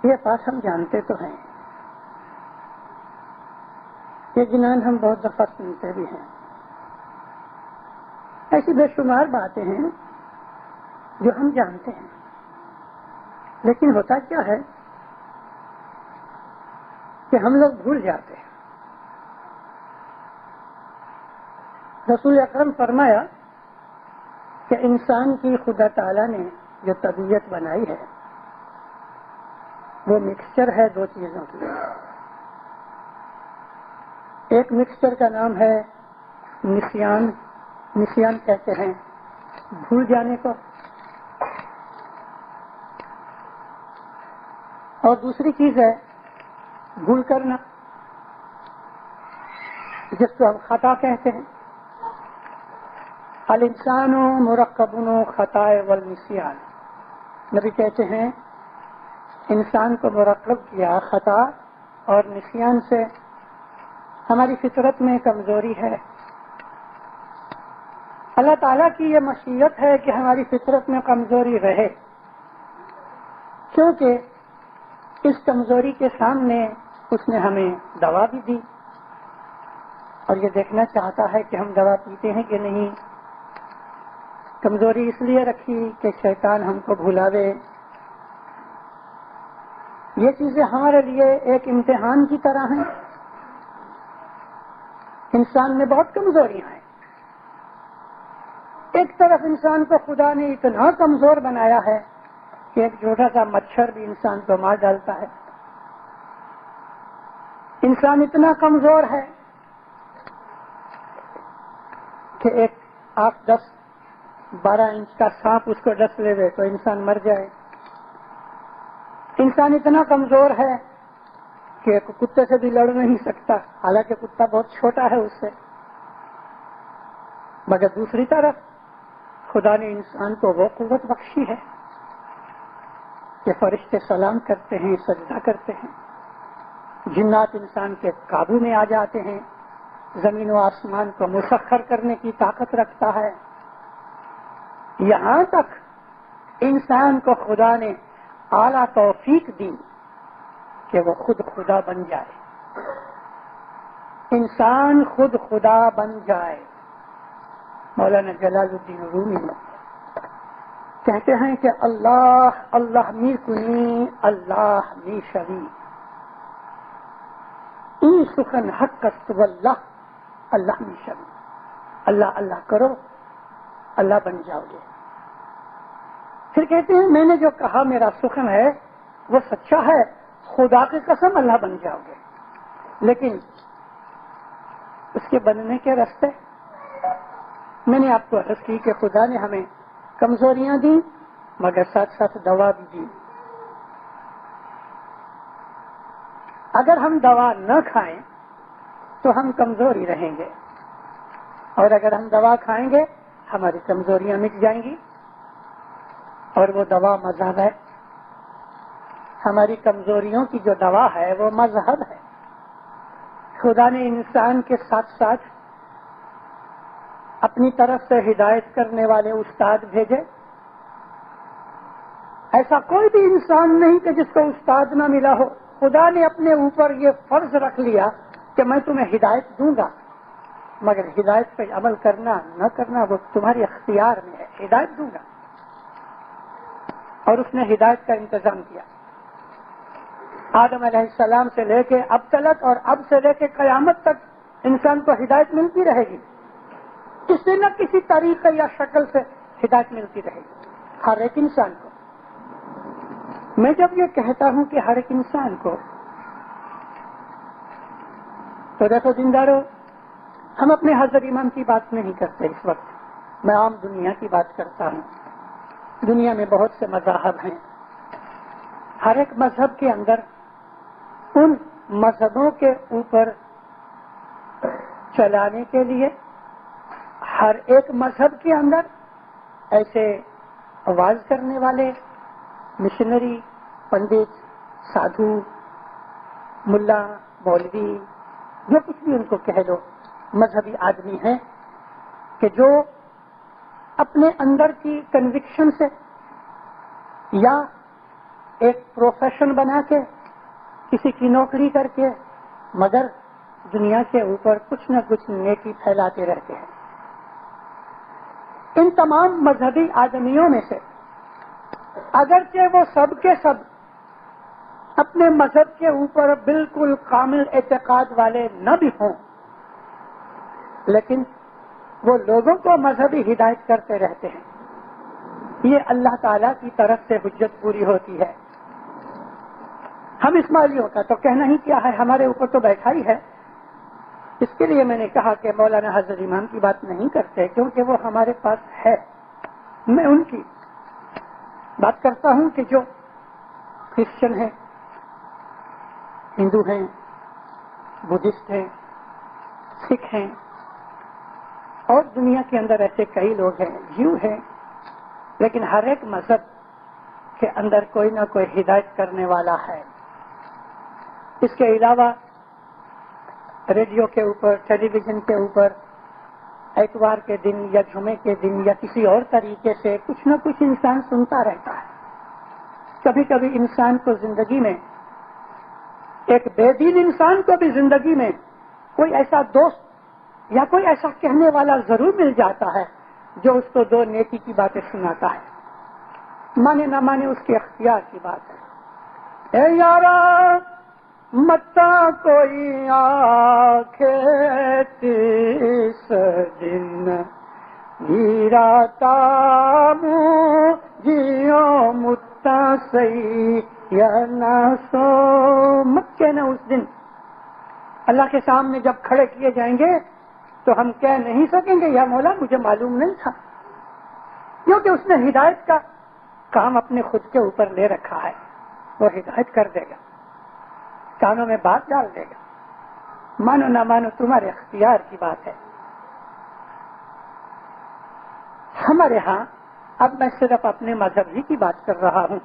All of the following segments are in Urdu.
یہ بات ہم جانتے تو ہیں، یہ جنان ہم بہت دفعہ سنتے بھی ہیں، ایسی بے شمار باتیں ہیں جو ہم جانتے ہیں، لیکن ہوتا کیا ہے کہ ہم لوگ بھول جاتے ہیں۔ رسول اکرم فرمایا کہ انسان کی خدا تعالیٰ نے جو طبیعت بنائی ہے وہ مکسچر ہے دو چیزوں کی۔ ایک مکسچر کا نام ہے نسیان، نسیان کہتے ہیں بھول جانے کو، اور دوسری چیز ہے بھول کرنا، جس کو ہم خطا کہتے ہیں۔ الانسان مرکب خطائے والنسیان، نبی کہتے ہیں انسان کو مرکب کیا خطا اور نسیان سے۔ ہماری فطرت میں کمزوری ہے، اللہ تعالیٰ کی یہ مشیت ہے کہ ہماری فطرت میں کمزوری رہے، کیونکہ اس کمزوری کے سامنے اس نے ہمیں دوا بھی دی، اور یہ دیکھنا چاہتا ہے کہ ہم دوا پیتے ہیں کہ نہیں۔ کمزوری اس لیے رکھی کہ شیطان ہم کو بھلاوے۔ یہ چیزیں ہمارے لیے ایک امتحان کی طرح ہیں۔ انسان میں بہت کمزوریاں ہیں۔ ایک طرف انسان کو خدا نے اتنا کمزور بنایا ہے کہ ایک چھوٹا سا مچھر بھی انسان کو مار ڈالتا ہے۔ انسان اتنا کمزور ہے کہ ایک 8, 10, 12 انچ کا سانپ اس کو ڈس لے تو انسان مر جائے۔ انسان اتنا کمزور ہے کہ ایک کتے سے بھی لڑ نہیں سکتا، حالانکہ کتا بہت چھوٹا ہے اس سے۔ مگر دوسری طرف خدا نے انسان کو وہ قوت بخشی ہے کہ فرشتے سلام کرتے ہیں، سجدہ کرتے ہیں، جنات انسان کے قابو میں آ جاتے ہیں، زمین و آسمان کو مسخر کرنے کی طاقت رکھتا ہے۔ یہاں تک انسان کو خدا نے اعلیٰ توفیق دی کہ وہ خود خدا بن جائے، انسان خود خدا بن جائے۔ مولانا جلال الدین رومی کہتے ہیں کہ اللہ اللہ می کنی اللہ می شوی، این سخن حق است واللہ اللہ می شوی، اللہ اللہ کرو اللہ بن جاؤ گے۔ پھر کہتے ہیں میں نے جو کہا میرا سخن ہے وہ سچا ہے، خدا کی قسم اللہ بن جاؤ گے۔ لیکن اس کے بننے کے راستے میں نے آپ کو عرض کی کہ خدا نے ہمیں کمزوریاں دی مگر ساتھ ساتھ دوا بھی دی۔ اگر ہم دوا نہ کھائیں تو ہم کمزور ہی رہیں گے، اور اگر ہم دوا کھائیں گے ہماری کمزوریاں مٹ جائیں گی، اور وہ دوا مذہب ہے۔ ہماری کمزوریوں کی جو دوا ہے وہ مذہب ہے۔ خدا نے انسان کے ساتھ ساتھ اپنی طرف سے ہدایت کرنے والے استاد بھیجے۔ ایسا کوئی بھی انسان نہیں کہ جس کو استاد نہ ملا ہو۔ خدا نے اپنے اوپر یہ فرض رکھ لیا کہ میں تمہیں ہدایت دوں گا، مگر ہدایت پہ عمل کرنا نہ کرنا وہ تمہارے اختیار میں ہے۔ ہدایت دوں گا، اور اس نے ہدایت کا انتظام کیا۔ آدم علیہ السلام سے لے کے اب تلک اور اب سے لے کے قیامت تک انسان کو ہدایت ملتی رہے گی، کسی نہ کسی طریقے یا شکل سے ہدایت ملتی رہے گی ہر ایک انسان کو۔ میں جب یہ کہتا ہوں کہ ہر ایک انسان کو، تو دیکھو دیندارو، ہم اپنے حضرت امام کی بات نہیں کرتے اس وقت، میں عام دنیا کی بات کرتا ہوں۔ دنیا میں بہت سے مذاہب ہیں، ہر ایک مذہب کے اندر ان مذہبوں کے اوپر چلانے کے لیے ہر ایک مذہب کے اندر ایسے آواز کرنے والے مشنری، پنڈت، سادھو، ملا، مولوی، جو کچھ بھی ان کو کہہ دو، مذہبی آدمی ہیں کہ جو اپنے اندر کی کنوکشن سے یا ایک پروفیشن بنا کے کسی کی نوکری کر کے مگر دنیا کے اوپر کچھ نہ کچھ نیکی پھیلاتے رہتے ہیں. ان تمام مذہبی آدمیوں میں سے اگرچہ وہ سب کے سب اپنے مذہب کے اوپر بالکل کامل اعتقاد والے نہ بھی ہوں، لیکن وہ لوگوں کو مذہبی ہدایت کرتے رہتے ہیں. یہ اللہ تعالیٰ کی طرف سے حجت پوری ہوتی ہے. ہم اسماعیلیوں کا تو کہنا ہی کیا ہے، ہمارے اوپر تو بیٹھا ہی ہے. اس کے لیے میں نے کہا کہ مولانا حضرت امام کی بات نہیں کرتے کیونکہ وہ ہمارے پاس ہے. میں ان کی بات کرتا ہوں کہ جو کرسچن ہیں، ہندو ہیں، بدھسٹ ہیں، سکھ ہیں اور دنیا کے اندر ایسے کئی لوگ ہیں، جیو ہیں، لیکن ہر ایک مذہب کے اندر کوئی نہ کوئی ہدایت کرنے والا ہے. اس کے علاوہ ریڈیو کے اوپر، ٹیلی ویژن کے اوپر اتوار کے دن یا جمعے کے دن یا کسی اور طریقے سے کچھ نہ کچھ انسان سنتا رہتا ہے. کبھی کبھی انسان کو زندگی میں، ایک بے دین انسان کو بھی زندگی میں کوئی ایسا دوست یا کوئی ایسا کہنے والا ضرور مل جاتا ہے جو اس کو دو نیکی کی باتیں سناتا ہے. مانے نہ مانے اس کے اختیار کی بات ہے. اے یارا متا کوئی آنکھیں تیس دن گیرا تامو جیو متا سی یا نہ سو. مت کہنا اس دن اللہ کے سامنے جب کھڑے کیے جائیں گے تو ہم کہہ نہیں سکیں گے یا مولا مجھے معلوم نہیں تھا، کیونکہ اس نے ہدایت کا کام اپنے خود کے اوپر لے رکھا ہے. وہ ہدایت کر دے گا، کانوں میں بات ڈال دے گا. مانو نہ مانو تمہارے اختیار کی بات ہے. ہمارے ہاں اب میں صرف اپنے مذہب ہی کی بات کر رہا ہوں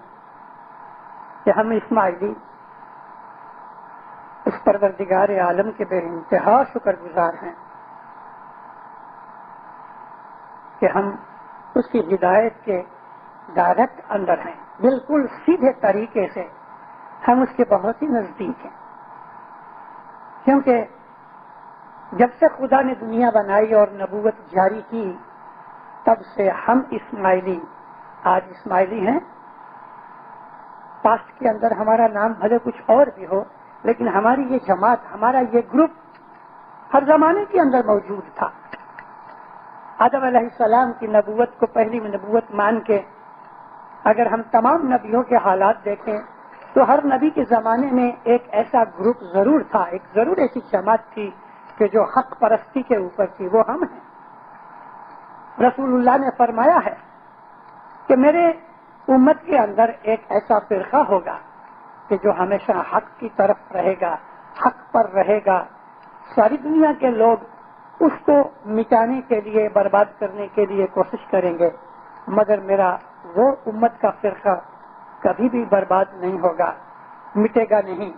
کہ ہم اسماعیلی اس پروردگار عالم کے بے انتہا شکر گزار ہیں کہ ہم اس کی ہدایت کے ڈائریکٹ اندر ہیں. بالکل سیدھے طریقے سے ہم اس کے بہت ہی نزدیک ہیں، کیونکہ جب سے خدا نے دنیا بنائی اور نبوت جاری کی تب سے ہم اسماعیلی آج اسماعیلی ہیں. پاسٹ کے اندر ہمارا نام بھلے کچھ اور بھی ہو، لیکن ہماری یہ جماعت، ہمارا یہ گروپ ہر زمانے کے اندر موجود تھا. آدم علیہ السلام کی نبوت کو پہلی نبوت مان کے اگر ہم تمام نبیوں کے حالات دیکھیں تو ہر نبی کے زمانے میں ایک ایسا گروپ ضرور تھا، ایک ضرور ایسی جماعت تھی کہ جو حق پرستی کے اوپر تھی. وہ ہم ہیں. رسول اللہ نے فرمایا ہے کہ میرے امت کے اندر ایک ایسا فرقہ ہوگا کہ جو ہمیشہ حق کی طرف رہے گا، حق پر رہے گا. ساری دنیا کے لوگ اس کو مٹانے کے لیے، برباد کرنے کے لیے کوشش کریں گے، مگر میرا وہ امت کا فرقہ کبھی بھی برباد نہیں ہوگا، مٹے گا نہیں.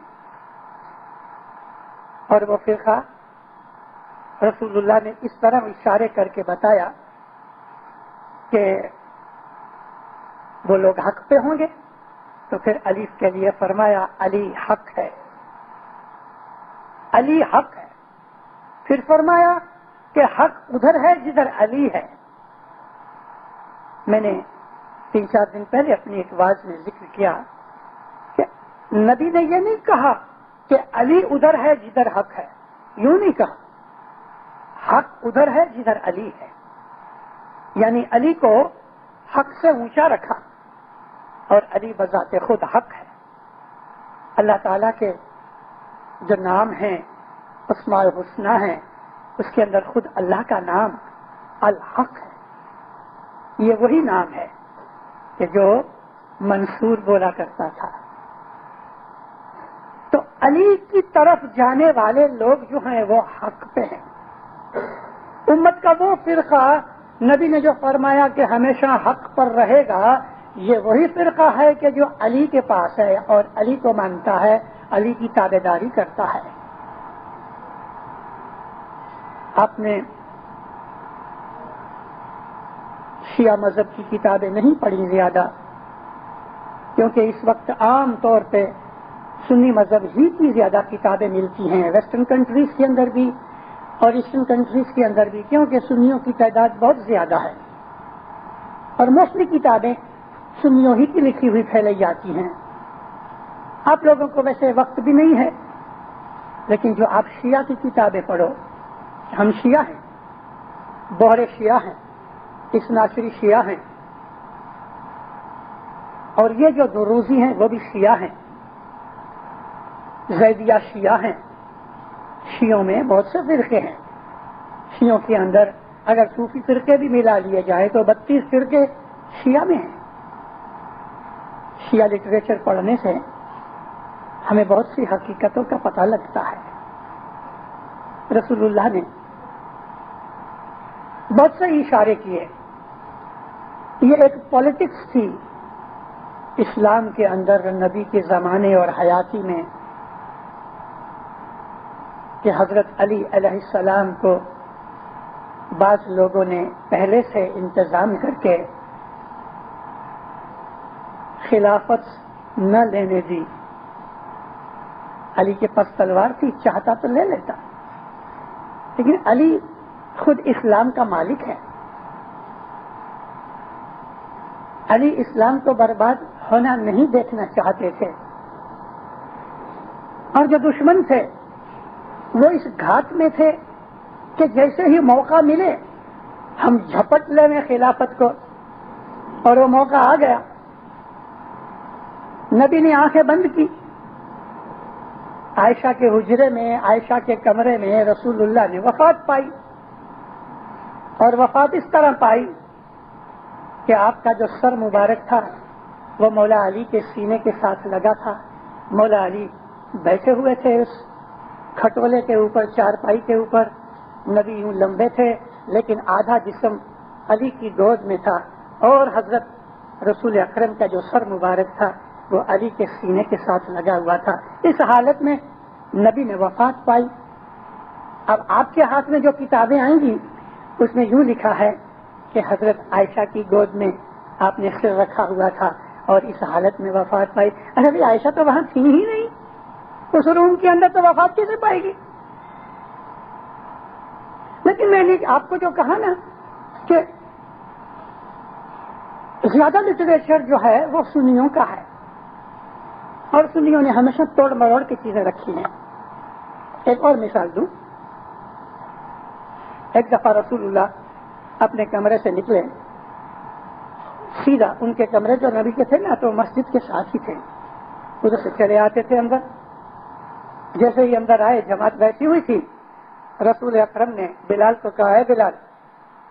اور وہ فرقہ رسول اللہ نے اس طرح اشارے کر کے بتایا کہ وہ لوگ حق پہ ہوں گے. تو پھر الف کے لیے فرمایا علی حق ہے، علی حق ہے. پھر فرمایا کہ حق ادھر ہے جدھر علی ہے. میں نے 3-4 دن پہلے اپنی ایک واعظ میں ذکر کیا کہ نبی نے یہ نہیں کہا کہ علی ادھر ہے جدھر حق ہے، یوں نہیں کہا. حق ادھر ہے جدھر علی ہے، یعنی علی کو حق سے اونچا رکھا اور علی بذات خود حق ہے. اللہ تعالیٰ کے جو نام ہیں، اسماء الحسنی ہیں، اس کے اندر خود اللہ کا نام الحق ہے. یہ وہی نام ہے کہ جو منصور بولا کرتا تھا. تو علی کی طرف جانے والے لوگ جو ہیں وہ حق پہ ہیں. امت کا وہ فرقہ نبی نے جو فرمایا کہ ہمیشہ حق پر رہے گا، یہ وہی فرقہ ہے کہ جو علی کے پاس ہے اور علی کو مانتا ہے، علی کی تابعداری کرتا ہے. آپ نے شیعہ مذہب کی کتابیں نہیں پڑھی زیادہ، کیونکہ اس وقت عام طور پہ سنی مذہب ہی کی زیادہ کتابیں ملتی ہیں، ویسٹرن کنٹریز کے اندر بھی اور ایسٹرن کنٹریز کے اندر بھی، کیونکہ سنیوں کی تعداد بہت زیادہ ہے اور موسٹلی کتابیں سنیوں ہی کی لکھی ہوئی پھیلائی جاتی ہیں۔ آپ لوگوں کو ویسے وقت بھی نہیں ہے، لیکن جو آپ شیعہ کی کتابیں پڑھو، ہم شیعہ ہیں، بہرے شیعہ ہیں، اثناعشری شیعہ ہیں، اور یہ جو دروزی ہیں وہ بھی شیعہ ہیں، زیدیہ شیعہ ہیں۔ شیعوں میں بہت سے فرقے ہیں، شیعوں کے اندر اگر صوفی فرقے بھی ملا لیے جائے تو 32 فرقے شیعہ میں ہیں۔ شیعہ لٹریچر پڑھنے سے ہمیں بہت سی حقیقتوں کا پتہ لگتا ہے۔ رسول اللہ نے بہت سے اشارے کیے، یہ ایک پالیٹکس تھی اسلام کے اندر نبی کے زمانے اور حیاتی میں کہ حضرت علی علیہ السلام کو بعض لوگوں نے پہلے سے انتظام کر کے خلافت نہ لینے دی۔ علی کے پاس تلوار تھی، چاہتا تو لے لیتا، لیکن علی خود اسلام کا مالک ہے۔ علی اسلام کو برباد ہونا نہیں دیکھنا چاہتے تھے، اور جو دشمن تھے وہ اس گھات میں تھے کہ جیسے ہی موقع ملے ہم جھپٹ لیں خلافت کو، اور وہ موقع آ گیا۔ نبی نے آنکھیں بند کی، عائشہ کے حجرے میں، عائشہ کے کمرے میں رسول اللہ نے وفات پائی، اور وفات اس طرح پائی کہ آپ کا جو سر مبارک تھا وہ مولا علی کے سینے کے ساتھ لگا تھا۔ مولا علی بیٹھے ہوئے تھے اس کھٹولے کے اوپر، چارپائی کے اوپر۔ نبی یوں لمبے تھے لیکن آدھا جسم علی کی گود میں تھا، اور حضرت رسول اکرم کا جو سر مبارک تھا وہ علی کے سینے کے ساتھ لگا ہوا تھا۔ اس حالت میں نبی نے وفات پائی۔ اب آپ کے ہاتھ میں جو کتابیں آئیں گی اس میں یوں لکھا ہے کہ حضرت عائشہ کی گود میں آپ نے سر رکھا ہوا تھا اور اس حالت میں وفات پائی۔ ارے عائشہ تو وہاں تھی ہی نہیں، اس روم کے اندر تو وفات کیسے پائے گی؟ لیکن میں نے آپ کو جو کہا نا کہ زیادہ لٹریچر جو ہے وہ سنیوں کا ہے، اور سنیوں نے ہمیشہ توڑ مروڑ کی چیزیں رکھی ہیں۔ ایک اور مثال دوں، ایک دفعہ رسول اللہ اپنے کمرے سے نکلے، سیدھا ان کے کمرے جو نبی کے تھے نا تو مسجد کے ساتھ ہی تھے، ادھر سے چلے آتے تھے اندر۔ جیسے ہی اندر آئے جماعت بیٹھی ہوئی تھی، رسول اکرم نے بلال کو کہا، ہے بلال،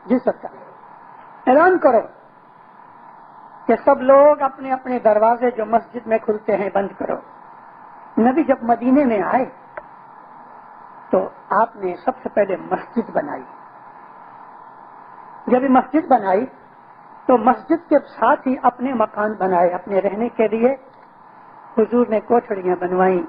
جی سرکار، اعلان کرو کہ سب لوگ اپنے اپنے دروازے جو مسجد میں کھلتے ہیں بند کرو۔ نبی جب مدینے میں آئے تو آپ نے سب سے پہلے مسجد بنائی۔ جب یہ مسجد بنائی تو مسجد کے ساتھ ہی اپنے مکان بنائے اپنے رہنے کے لیے۔ حضور نے کوٹھڑیاں بنوائیں،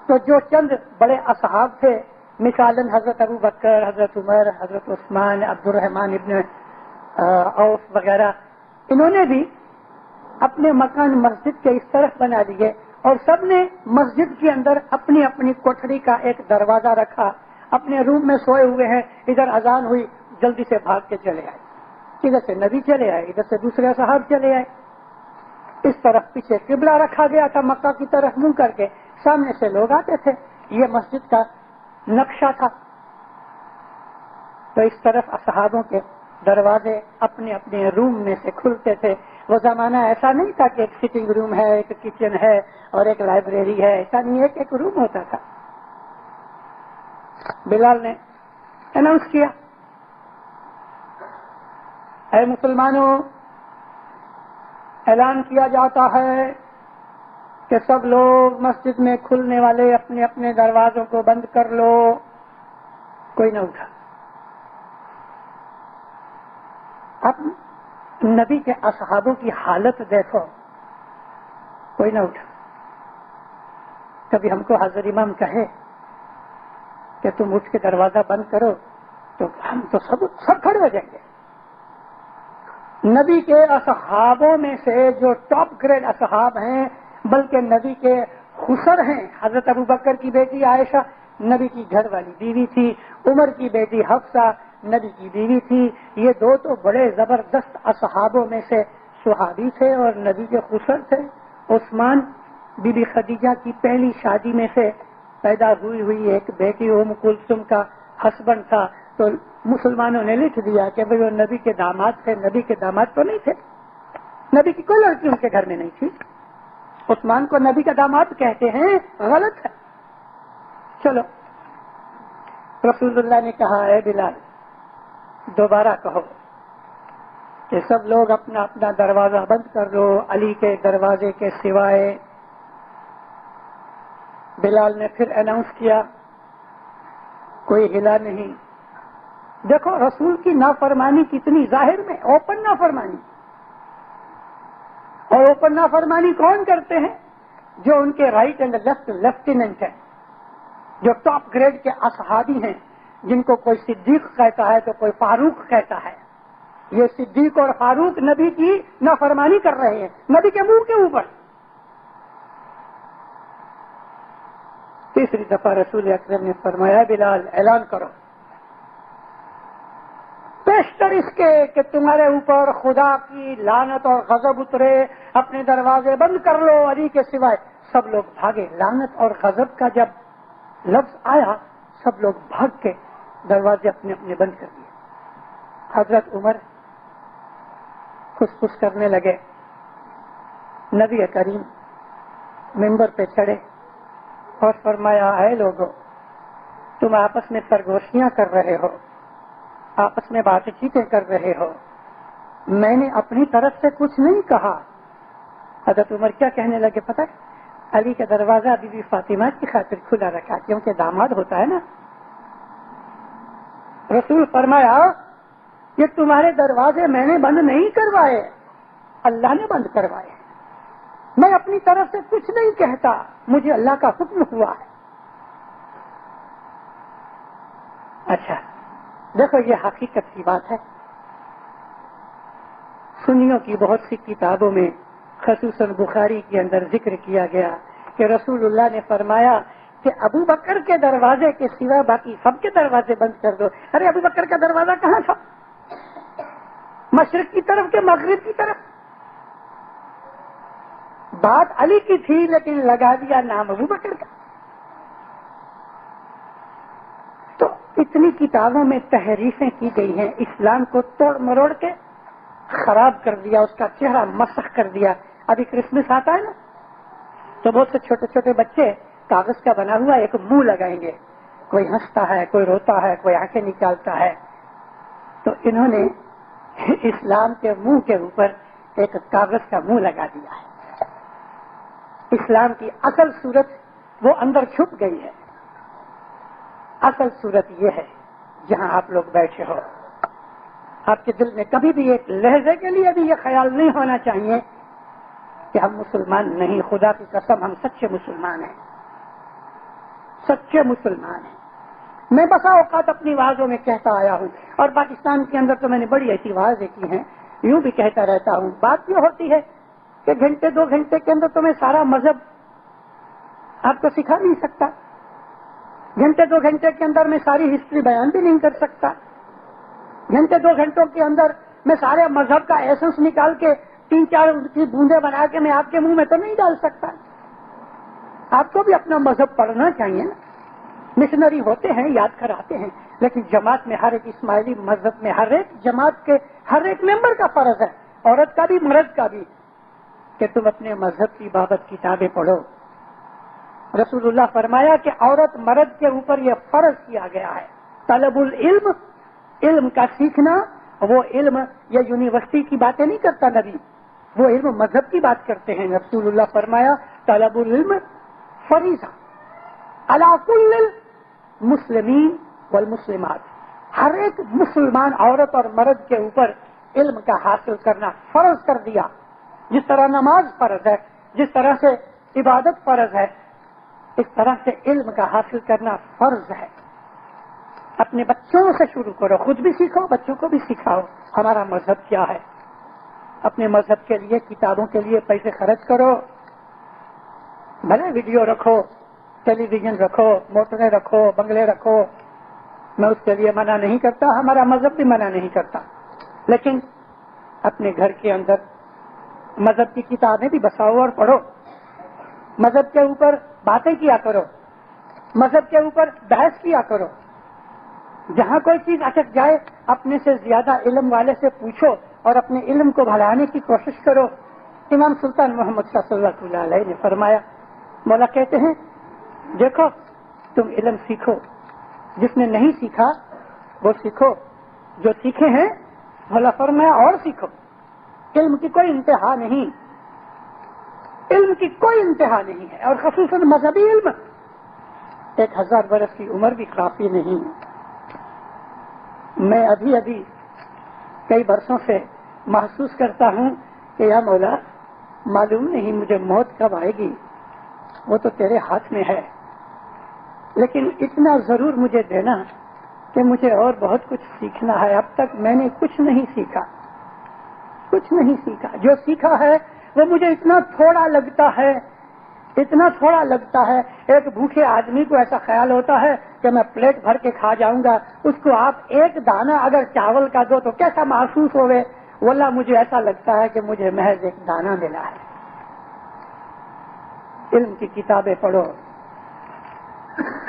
تو جو چند بڑے اصحاب تھے، مثالاً حضرت ابو بکر، حضرت عمر، حضرت عثمان، عبد الرحمن ابن عوف وغیرہ، انہوں نے بھی اپنے مکان مسجد کے اس طرف بنا دیے، اور سب نے مسجد کے اندر اپنی اپنی کوٹھڑی کا ایک دروازہ رکھا۔ اپنے روم میں سوئے ہوئے ہیں، ادھر اذان ہوئی، جلدی سے بھاگ کے چلے آئے، ادھر سے نبی چلے آئے، ادھر سے دوسرے اصحاب چلے آئے۔ اس طرف پیچھے قبلہ رکھا گیا تھا، مکہ کی طرف منہ کر کے، سامنے سے لوگ آتے تھے۔ یہ مسجد کا نقشہ تھا۔ تو اس طرف اصحابوں کے دروازے اپنے اپنے روم میں سے کھلتے تھے۔ وہ زمانہ ایسا نہیں تھا کہ ایک سٹنگ روم ہے، ایک کچن ہے اور ایک لائبریری ہے، ایسا نہیں، ایک روم ہوتا تھا۔ بلال نے اناؤنس کیا، اے مسلمانوں، اعلان کیا جاتا ہے کہ سب لوگ مسجد میں کھلنے والے اپنے اپنے دروازوں کو بند کر لو۔ کوئی نہ اٹھا۔ اب نبی کے اصحابوں کی حالت دیکھو، کوئی نہ اٹھا۔ کبھی ہم کو حضرت امام کہے کہ تم اٹھ کے دروازہ بند کرو تو ہم تو سب کھڑے ہو جائیں گے۔ نبی کے اصحابوں میں سے جو ٹاپ گریڈ اصحاب ہیں، بلکہ نبی کے خسر ہیں. حضرت ابو بکر کی بیٹی عائشہ نبی کی گھر والی بیوی تھی، عمر کی بیٹی حفصہ نبی کی بیوی تھی. یہ دو تو بڑے زبردست اصحابوں میں سے صحابی تھے اور نبی کے خسر تھے. عثمان بی بی خدیجہ کی پہلی شادی میں سے پیدا ہوئی ایک بیٹی ام کلثوم کا ہسبینڈ تھا، تو مسلمانوں نے لکھ دیا کہ وہ نبی کے داماد تھے. نبی کے داماد تو نہیں تھے، نبی کی کوئی لڑکی ان کے گھر میں نہیں تھی. عثمان کو نبی کا داماد کہتے ہیں، غلط ہے. چلو، رسول اللہ نے کہا اے بلال دوبارہ کہو کہ سب لوگ اپنا اپنا دروازہ بند کر لو علی کے دروازے کے سوائے. بلال نے پھر اناؤنس کیا، کوئی ہلا نہیں. دیکھو رسول کی نافرمانی کتنی ظاہر میں، اوپن نافرمانی. اور اوپن نافرمانی کون کرتے ہیں؟ جو ان کے رائٹ اینڈ لیفٹ لیفٹیننٹ ہیں، جو ٹاپ گریڈ کے اصحابی ہیں، جن کو کوئی صدیق کہتا ہے تو کوئی فاروق کہتا ہے. یہ صدیق اور فاروق نبی کی نافرمانی کر رہے ہیں، نبی کے منہ کے اوپر. تیسری دفعہ رسول اکرم نے فرمایا بلال اعلان کرو، بیشتر اس کے کہ تمہارے اوپر خدا کی لعنت اور غضب اترے، اپنے دروازے بند کر لو علی کے سوائے. سب لوگ بھاگے. لعنت اور غضب کا جب لفظ آیا سب لوگ بھاگ کے دروازے اپنے اپنے بند کر دیے. حضرت عمر خس کرنے لگے. نبی کریم منبر پہ چڑھے اور فرمایا اے لوگو، تم آپس میں سرگوشیاں کر رہے ہو، آپس میں بات چیتیں کر رہے ہو، میں نے اپنی طرف سے کچھ نہیں کہا. حضرت عمر کیا کہنے لگے پتہ ہے؟ علی کا دروازہ بی بی فاطمہ کی خاطر کھلا رکھا کیونکہ داماد ہوتا ہے نا. رسول فرمایا کہ تمہارے دروازے میں نے بند نہیں کروائے، اللہ نے بند کروائے. میں اپنی طرف سے کچھ نہیں کہتا، مجھے اللہ کا حکم ہوا ہے. اچھا دیکھو یہ حقیقت کی بات ہے. سنیوں کی بہت سی کتابوں میں خصوصاً بخاری کے اندر ذکر کیا گیا کہ رسول اللہ نے فرمایا کہ ابو بکر کے دروازے کے سوا باقی سب کے دروازے بند کر دو. ارے ابو بکر کا دروازہ کہاں تھا؟ مشرق کی طرف کہ مغرب کی طرف؟ بات علی کی تھی لیکن لگا دیا نام ابو بکر کا. تو اتنی کتابوں میں تحریفیں کی گئی ہیں، اسلام کو توڑ مروڑ کے خراب کر دیا، اس کا چہرہ مسخ کر دیا. ابھی کرسمس آتا ہے نا تو بہت سے چھوٹے چھوٹے بچے کاغذ کا بنا ہوا ایک منہ لگائیں گے، کوئی ہنستا ہے، کوئی روتا ہے، کوئی آنکھیں نکالتا ہے. تو انہوں نے اسلام کے منہ کے اوپر ایک کاغذ کا منہ لگا دیا ہے. اسلام کی اصل صورت وہ اندر چھپ گئی ہے. اصل صورت یہ ہے جہاں آپ لوگ بیٹھے ہو. آپ کے دل میں کبھی بھی ایک لہجے کے لیے بھی یہ خیال نہیں ہونا چاہیے کہ ہم مسلمان نہیں. خدا کی قسم ہم سچے مسلمان ہیں، سچے مسلمان ہیں. میں بسا اوقات اپنی وعظوں میں کہتا آیا ہوں، اور پاکستان کے اندر تو میں نے بڑی ایسی وعظیں کی ہیں، یوں بھی کہتا رہتا ہوں. بات یہ ہوتی ہے کہ گھنٹے دو گھنٹے کے اندر تو میں سارا مذہب آپ کو سکھا نہیں سکتا، گھنٹے دو گھنٹے کے اندر میں ساری ہسٹری بیان بھی نہیں کر سکتا، گھنٹے دو گھنٹوں کے اندر میں سارے مذہب کا ایسنس نکال کے 3-4 کی بوندیں بنا کے میں آپ کے منہ میں تو نہیں ڈال سکتا. آپ کو بھی اپنا مذہب پڑھنا چاہیے نا. مشنری ہوتے ہیں، یاد کراتے ہیں، لیکن جماعت میں ہر ایک اسماعیلی مذہب میں ہر ایک جماعت کے ہر ایک ممبر کا فرض ہے، عورت کا بھی مرد کا بھی، کہ تم اپنے مذہب کی بابت کتابیں پڑھو. رسول اللہ فرمایا کہ عورت مرد کے اوپر یہ فرض کیا گیا ہے طلب العلم، علم کا سیکھنا. وہ علم یا یونیورسٹی کی باتیں نہیں کرتا نبی، وہ علم مذہب کی بات کرتے ہیں. رسول اللہ فرمایا طلب العلم فریضہ علی کل المسلمین والمسلمات. ہر ایک مسلمان عورت اور مرد کے اوپر علم کا حاصل کرنا فرض کر دیا. جس طرح نماز فرض ہے، جس طرح سے عبادت فرض ہے، اس طرح سے علم کا حاصل کرنا فرض ہے. اپنے بچوں سے شروع کرو، خود بھی سیکھو، بچوں کو بھی سکھاؤ ہمارا مذہب کیا ہے. اپنے مذہب کے لیے کتابوں کے لیے پیسے خرچ کرو، بھلے ویڈیو رکھو، ٹیلی ویژن رکھو، موٹریں رکھو، بنگلے رکھو، میں اس کے لیے منع نہیں کرتا، ہمارا مذہب بھی منع نہیں کرتا، لیکن اپنے گھر کے اندر مذہب کی کتابیں بھی بساؤ اور پڑھو، مذہب کے اوپر باتیں کیا کرو، مذہب کے اوپر بحث کیا کرو، جہاں کوئی چیز اٹک جائے اپنے سے زیادہ علم والے سے پوچھو اور اپنے علم کو بڑھانے کی کوشش کرو۔ امام سلطان محمد شاہ صلی اللہ علیہ نے فرمایا، مولا کہتے ہیں دیکھو تم علم سیکھو، جس نے نہیں سیکھا وہ سیکھو، جو سیکھے ہیں مولا فرمایا اور سیکھو۔ علم کی کوئی انتہا نہیں، علم کی کوئی انتہا نہیں ہے، اور خصوصاً مذہبی علم 1000 برس کی عمر بھی کافی نہیں۔ میں ابھی کئی برسوں سے محسوس کرتا ہوں کہ یا مولا معلوم نہیں مجھے موت کب آئے گی، وہ تو تیرے ہاتھ میں ہے، لیکن اتنا ضرور مجھے دینا کہ مجھے اور بہت کچھ سیکھنا ہے۔ اب تک میں نے کچھ نہیں سیکھا، کچھ نہیں سیکھا، جو سیکھا ہے وہ مجھے اتنا تھوڑا لگتا ہے، اتنا تھوڑا لگتا ہے۔ ایک بھوکے آدمی کو ایسا خیال ہوتا ہے کہ میں پلیٹ بھر کے کھا جاؤں گا، اس کو آپ ایک دانہ اگر چاول کا دو تو کیسا محسوس ہوئے؟ واللہ مجھے ایسا لگتا ہے کہ مجھے محض ایک دانہ ملا ہے۔ علم کی کتابیں پڑھو،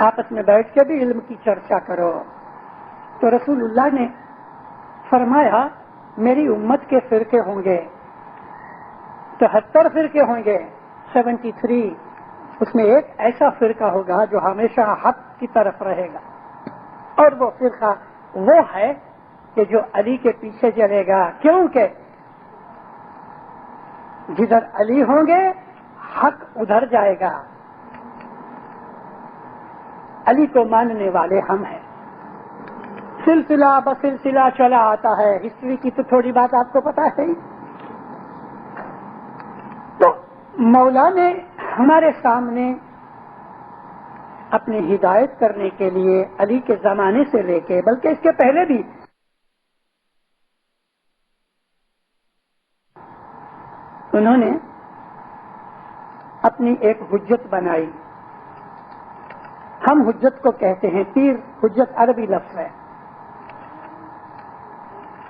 آپس میں بیٹھ کے بھی علم کی چرچا کرو۔ تو رسول اللہ نے فرمایا میری امت کے فرقے ہوں گے 73 فرقے ہوں گے، 73، اس میں ایک ایسا فرقہ ہوگا جو ہمیشہ حق کی طرف رہے گا، اور وہ فرقہ وہ ہے کہ جو علی کے پیچھے چلے گا، کیونکہ جدھر علی ہوں گے حق ادھر جائے گا۔ علی کو ماننے والے ہم ہیں، سلسلہ بسلسلہ چلا آتا ہے، ہسٹری کی تو تھوڑی بات آپ کو پتا ہے۔ تو مولا نے ہمارے سامنے اپنی ہدایت کرنے کے لیے علی کے زمانے سے لے کے بلکہ اس کے پہلے بھی انہوں نے اپنی ایک حجت بنائی۔ ہم حجت کو کہتے ہیں پیر، حجت عربی لفظ ہے،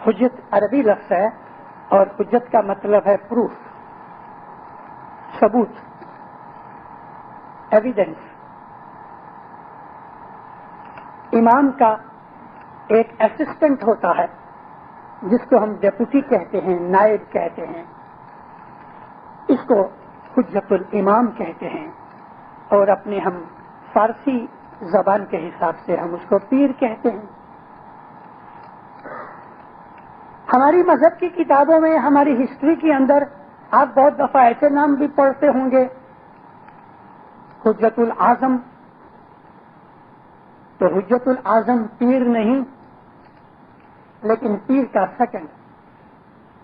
حجت عربی لفظ ہے، اور حجت کا مطلب ہے پروف، ثبوت، ایویڈنس۔ امام کا ایک اسسٹنٹ ہوتا ہے جس کو ہم ڈیپوٹی کہتے ہیں، نائب کہتے ہیں، اس کو حجت الامام کہتے ہیں، اور اپنے ہم فارسی زبان کے حساب سے ہم اس کو پیر کہتے ہیں۔ ہماری مذہب کی کتابوں میں، ہماری ہسٹری کے اندر آپ بہت دفعہ ایسے نام بھی پڑھتے ہوں گے، حجت الاعظم۔ تو حجت الاعظم پیر نہیں، لیکن پیر کا سیکنڈ،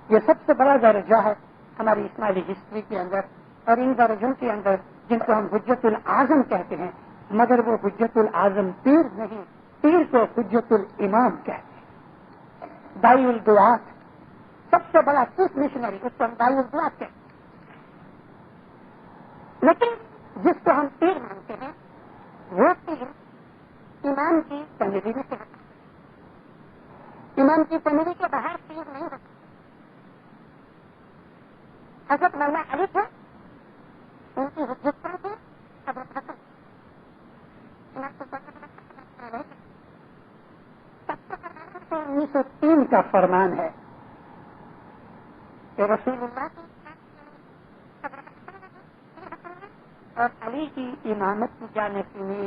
یہ سب سے بڑا درجہ ہے ہماری اسماعیلی ہسٹری کے اندر، اور ان درجوں کے اندر جن کو ہم حجت الاعظم کہتے ہیں، مگر وہ حجت الاعظم پیر نہیں، پیر کو حجت الامام کہتے ہیں، دائی الدعات، سب سے بڑا چیف مشنری، اس کو ہم دائی الدعات کہتے ہیں۔ لیکن جس کو ہم پیر مانتے ہیں وہ پیر امام کی فیملی میں سے ہوتا ہے، امام کی فیملی کے باہر پیر نہیں ہوتا۔ حضرت مولا علی تھے، ان کی حجت پر تھی حضرت حسن، 1903 کا فرمان ہے کہ رسول اللہ کی اور علی کی امامت کی جانشینی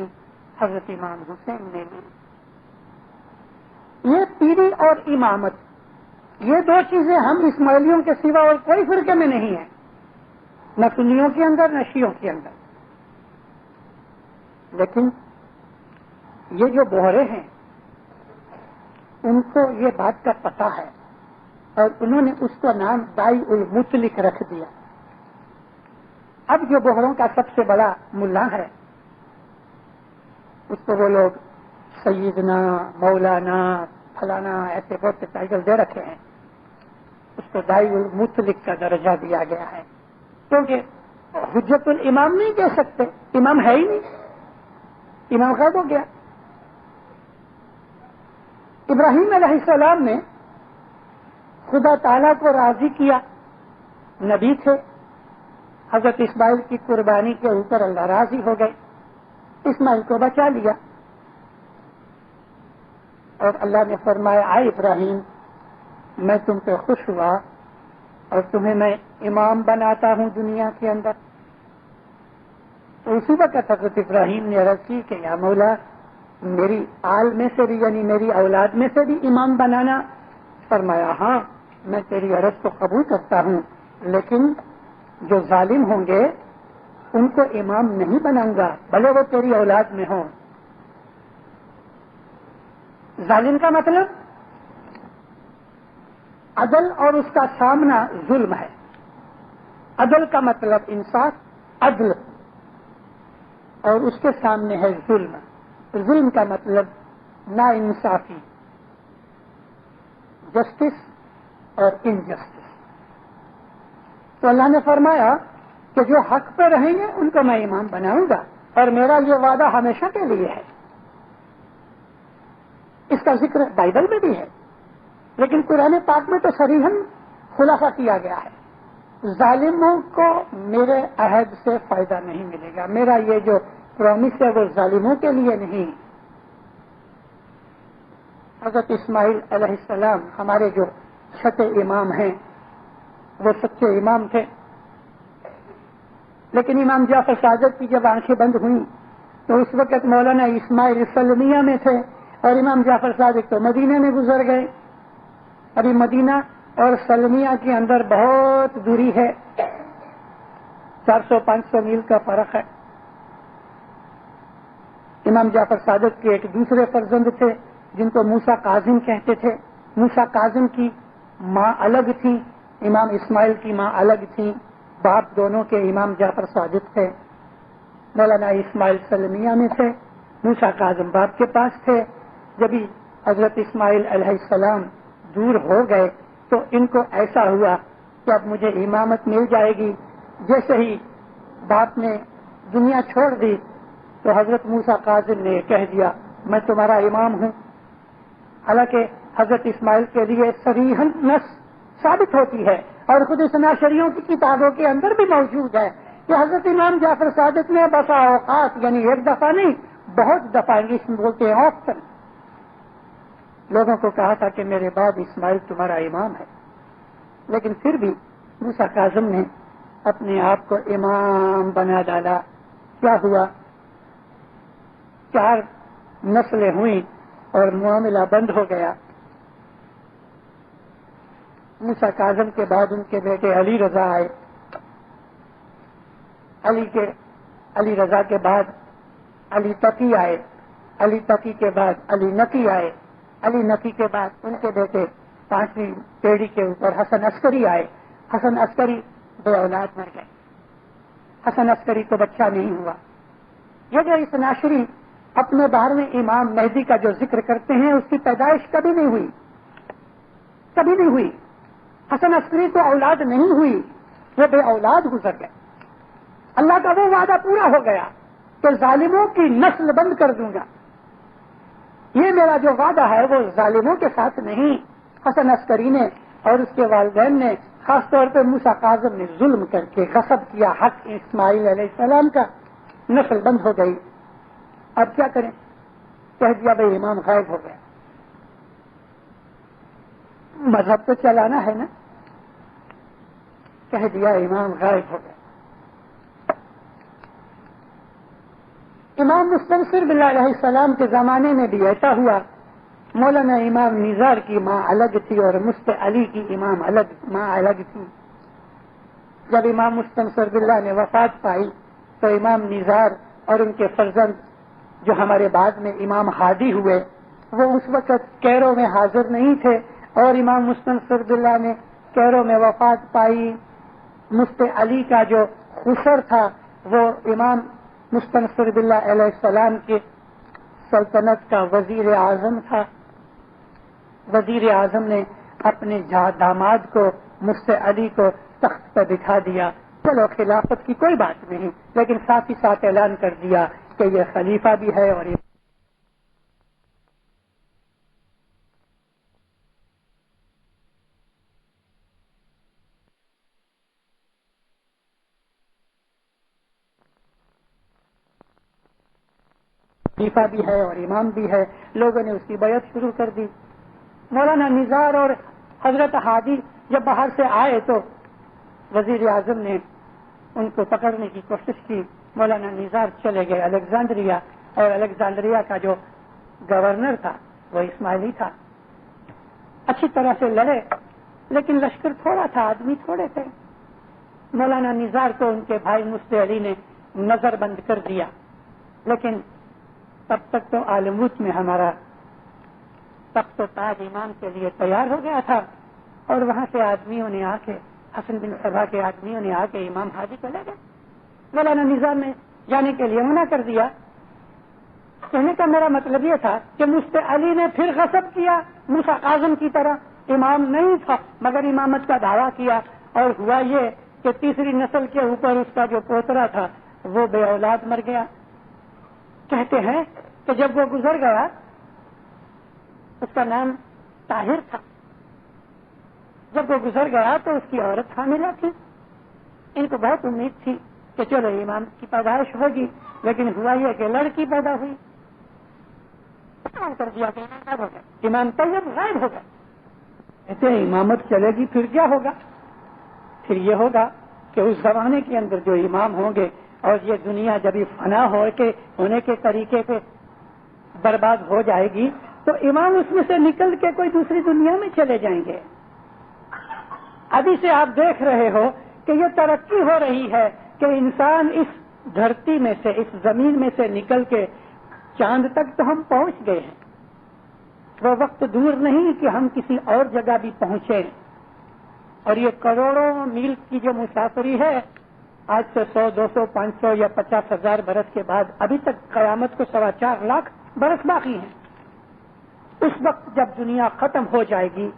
حضرت امام حسین نے لی۔ یہ پیری اور امامت، یہ دو چیزیں ہم اسماعیلیوں کے سوا اور کوئی فرقے میں نہیں ہیں، نہ سنیوں کے اندر نہ شیعوں کے اندر۔ لیکن یہ جو بوہرے ہیں ان کو یہ بات کا پتہ ہے، اور انہوں نے اس کا نام دائی المطلق رکھ دیا۔ اب جو بوہروں کا سب سے بڑا ملا ہے اس کو وہ لوگ سیدنا، مولانا، فلانا ایسے بہت سے ٹائٹل دے رکھے ہیں، اس اس کو دائی المطلق کا درجہ دیا گیا ہے، کیونکہ حجت الامام نہیں کہہ سکتے، امام ہے ہی نہیں، امام غائب ہو گیا۔ ابراہیم علیہ السلام نے خدا تعالیٰ کو راضی کیا، نبی تھے، حضرت اسماعیل کی قربانی کے اوپر اللہ راضی ہو گئے، اسماعیل کو بچا لیا، اور اللہ نے فرمایا اے ابراہیم میں تم پہ خوش ہوا اور تمہیں میں امام بناتا ہوں دنیا کے اندر۔ تو اسی وقت حضرت ابراہیم نے عرض کی کہ یا مولا میری آل میں سے بھی یعنی میری اولاد میں سے بھی امام بنانا۔ فرمایا ہاں میں تیری عرض کو قبول کرتا ہوں، لیکن جو ظالم ہوں گے ان کو امام نہیں بناؤں گا بھلے وہ تیری اولاد میں ہوں۔ ظالم کا مطلب عدل اور اس کا سامنا ظلم ہے۔ عدل کا مطلب انصاف، عدل، اور اس کے سامنے ہے ظلم۔ ظلم کا مطلب نا انصافی، جسٹس اور انجسٹس۔ تو اللہ نے فرمایا کہ جو حق پہ رہیں گے ان کو میں امام بناؤں گا، اور میرا یہ وعدہ ہمیشہ کے لیے ہے۔ اس کا ذکر بائبل میں بھی ہے، لیکن قرآن پاک میں تو صریحاً خلاصہ کیا گیا ہے، ظالموں کو میرے عہد سے فائدہ نہیں ملے گا، میرا یہ جو پرومس ہے وہ ظالموں کے لیے نہیں۔ حضرت اسماعیل علیہ السلام ہمارے جو چھٹے امام ہیں وہ سچے امام تھے، لیکن امام جعفر صادق کی جب آنکھیں بند ہوئیں تو اس وقت مولانا اسماعیل سلمیہ میں تھے اور امام جعفر صادق تو مدینے میں گزر گئے۔ ابھی مدینہ اور سلمیہ کے اندر بہت دوری ہے، 400-500 میل کا فرق ہے۔ امام جعفر صادق کے ایک دوسرے فرزند تھے جن کو موسیٰ کاظم کہتے تھے۔ موسیٰ کاظم کی ماں الگ تھی، امام اسماعیل کی ماں الگ تھی، باپ دونوں کے امام جعفر صادق تھے۔ مولانا اسماعیل سلمیہ میں تھے، موسیٰ کاظم باپ کے پاس تھے۔ جبھی حضرت اسماعیل علیہ السلام دور ہو گئے تو ان کو ایسا ہوا کہ اب مجھے امامت مل جائے گی۔ جیسے ہی باپ نے دنیا چھوڑ دی تو حضرت موسیٰ کاظم نے کہہ دیا میں تمہارا امام ہوں، حالانکہ حضرت اسماعیل کے لیے صریحاً نص ثابت ہوتی ہے اور خود اثنا شریعوں کی کتابوں کے اندر بھی موجود ہے کہ حضرت امام جعفر صادق نے بسا اوقات یعنی ایک دفعہ نہیں بہت دفعہ، انگلش میں بولتے ہیں آفٹن، لوگوں کو کہا تھا کہ میرے بعد اسماعیل تمہارا امام ہے، لیکن پھر بھی موسیٰ کاظم نے اپنے آپ کو امام بنا ڈالا۔ کیا ہوا؟ 4 نسلیں ہوئیں اور معاملہ بند ہو گیا۔ موسیٰ کاظم کے بعد ان کے بیٹے علی رضا آئے، علی رضا کے بعد علی تقی آئے، علی تقی کے بعد علی نقی آئے، علی نقی کے بعد ان کے بیٹے 5ویں پیڑھی کے اوپر حسن عسکری آئے۔ حسن عسکری بے اولاد مر گئے، حسن عسکری کو بچہ نہیں ہوا۔ یہ جو اس ناشری اپنے 12ویں امام مہدی کا جو ذکر کرتے ہیں اس کی پیدائش کبھی نہیں ہوئی، کبھی نہیں ہوئی۔ حسن عسکری کو اولاد نہیں ہوئی، وہ بے اولاد گزر گئے۔ اللہ کا وہ وعدہ پورا ہو گیا کہ ظالموں کی نسل بند کر دوں گا۔ یہ میرا جو وعدہ ہے وہ ظالموں کے ساتھ نہیں۔ حسن عسکری نے اور اس کے والدین نے، خاص طور پہ موسیٰ کاظم نے ظلم کر کے غصب کیا حق اسماعیل علیہ السلام کا، نسل بند ہو گئی۔ اب کیا کریں؟ کہہ دیا بھائی امام غائب ہو گیا۔ مذہب تو چلانا ہے نا، کہہ دیا امام غائب ہو گیا۔ امام مستنصر باللہ علیہ السلام کے زمانے میں بھی ایسا ہوا۔ مولانا امام نزار کی ماں الگ تھی اور مفتی علی کی ماں الگ تھی۔ جب امام مستنصر باللہ نے وفات پائی تو امام نزار اور ان کے فرزند جو ہمارے بعد میں امام ہادی ہوئے وہ اس وقت کیرو میں حاضر نہیں تھے، اور امام مستنصر باللہ نے کیرو میں وفات پائی۔ مفتی علی کا جو خسر تھا وہ امام مستنصر باللہ علیہ السلام کی سلطنت کا وزیر اعظم تھا۔ وزیر اعظم نے اپنے داماد کو مفتی علی کو تخت پہ بٹھا دیا، چلو خلافت کی کوئی بات نہیں، لیکن ساتھ ہی ساتھ اعلان کر دیا کہ یہ خلیفہ بھی ہے اور یہ خلیفہ بھی ہے اور امام بھی ہے۔ لوگوں نے اس کی بیعت شروع کر دی۔ مولانا نزار اور حضرت ہادی جب باہر سے آئے تو وزیر اعظم نے ان کو پکڑنے کی کوشش کی۔ مولانا نزار چلے گئے الیگزینڈریا، اور الیگزینڈریا کا جو گورنر تھا وہ اسماعیلی تھا۔ اچھی طرح سے لڑے، لیکن لشکر تھوڑا تھا، آدمی تھوڑے تھے۔ مولانا نزار کو ان کے بھائی مفتی علی نے نظر بند کر دیا، لیکن تب تک تو عالموت میں ہمارا تخت و تاج امام کے لیے تیار ہو گیا تھا، اور وہاں سے آدمیوں نے آ کے، حسن بن صبا کے آدمیوں نے آ کے امام ہادی کو لے گئے۔ مولانا نزار نے جانے کے لیے منع کر دیا۔ کہنے کا میرا مطلب یہ تھا کہ مفتی علی نے پھر غصب کیا، موسیٰ کاظم کی طرح امام نہیں تھا مگر امامت کا دعویٰ کیا، اور ہوا یہ کہ تیسری نسل کے اوپر اس کا جو پوترا تھا وہ بے اولاد مر گیا۔ کہتے ہیں کہ جب وہ گزر گیا، اس کا نام طاہر تھا، جب وہ گزر گیا تو اس کی عورت حاملہ تھی۔ ان کو بہت امید تھی کہ چلو امام کی پیدائش ہوگی، لیکن ہوا یہ کہ لڑکی پیدا ہوئی۔ کر دیا کہ امام غائب ہو گیا، امام طیب غائب ہو گیا۔ کہتے ہیں امامت چلے گی پھر کیا ہوگا؟ پھر یہ ہوگا کہ اس زمانے کے اندر جو امام ہوں گے، اور یہ دنیا جب فنا ہونے کے طریقے پہ برباد ہو جائے گی، تو امام اس میں سے نکل کے کوئی دوسری دنیا میں چلے جائیں گے۔ ابھی سے آپ دیکھ رہے ہو کہ یہ ترقی ہو رہی ہے کہ انسان اس دھرتی میں سے، اس زمین میں سے نکل کے چاند تک تو ہم پہنچ گئے ہیں۔ وہ وقت دور نہیں کہ ہم کسی اور جگہ بھی پہنچے، اور یہ کروڑوں میل کی جو مسافری ہے، آج سے 100، 200، 500 یا 50,000 برس کے بعد ابھی تک قیامت کو 4.25 لاکھ برس باقی ہیں۔ اس وقت جب دنیا ختم ہو جائے گی،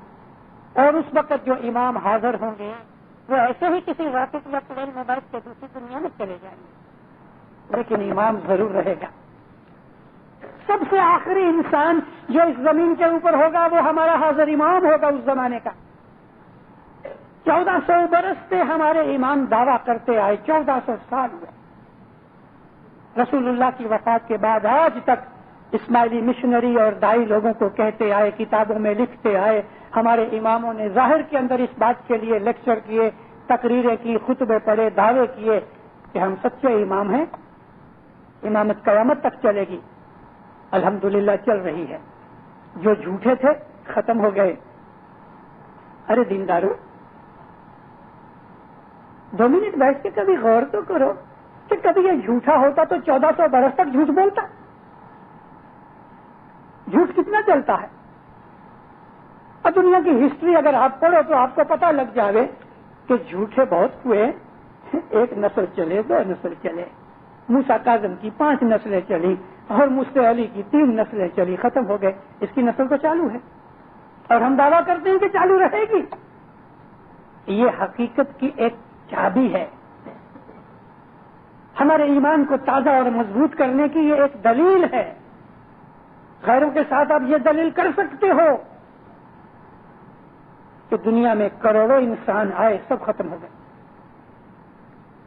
اور اس وقت جو امام حاضر ہوں گے وہ ایسے ہی کسی راکٹ یا پلین میں بیٹھ کے دوسری دنیا میں چلے جائیں گے، لیکن امام ضرور رہے گا۔ سب سے آخری انسان جو اس زمین کے اوپر ہوگا وہ ہمارا حاضر امام ہوگا اس زمانے کا۔ 1400 برس سے ہمارے امام دعویٰ کرتے آئے، 1400 سال ہوئے۔ رسول اللہ کی وفات کے بعد آج تک اسماعیلی مشنری اور دائی لوگوں کو کہتے آئے، کتابوں میں لکھتے آئے، ہمارے اماموں نے ظاہر کے اندر اس بات کے لیے لیکچر کیے، تقریریں کی، خطبے پڑھے، دعوے کیے کہ ہم سچے امام ہیں، امامت قیامت تک چلے گی۔ الحمدللہ چل رہی ہے۔ جو جھوٹے تھے ختم ہو گئے۔ ارے دیندارو، 2 منٹ بیٹھ کے کبھی غور تو کرو کہ کبھی یہ جھوٹا ہوتا تو 1400 برس تک جھوٹ بولتا۔ جھوٹ کتنا چلتا ہے؟ اور دنیا کی ہسٹری اگر آپ پڑھو تو آپ کو پتہ لگ جائے کہ جھوٹے بہت ہوئے، 1 نسل چلے، 2 نسل چلے، موسیٰ کاظم کی 5 نسلیں چلی، اور مفتی علی کی 3 نسلیں چلی، ختم ہو گئے۔ اس کی نسل تو چالو ہے، اور ہم دعویٰ کرتے ہیں کہ چالو رہے گی۔ یہ حقیقت کی ایک چابی ہے، ہمارے ایمان کو تازہ اور مضبوط کرنے کی یہ ایک دلیل ہے۔ غیروں کے ساتھ آپ یہ دلیل کر سکتے ہو کہ دنیا میں کروڑوں انسان آئے، سب ختم ہو گئے۔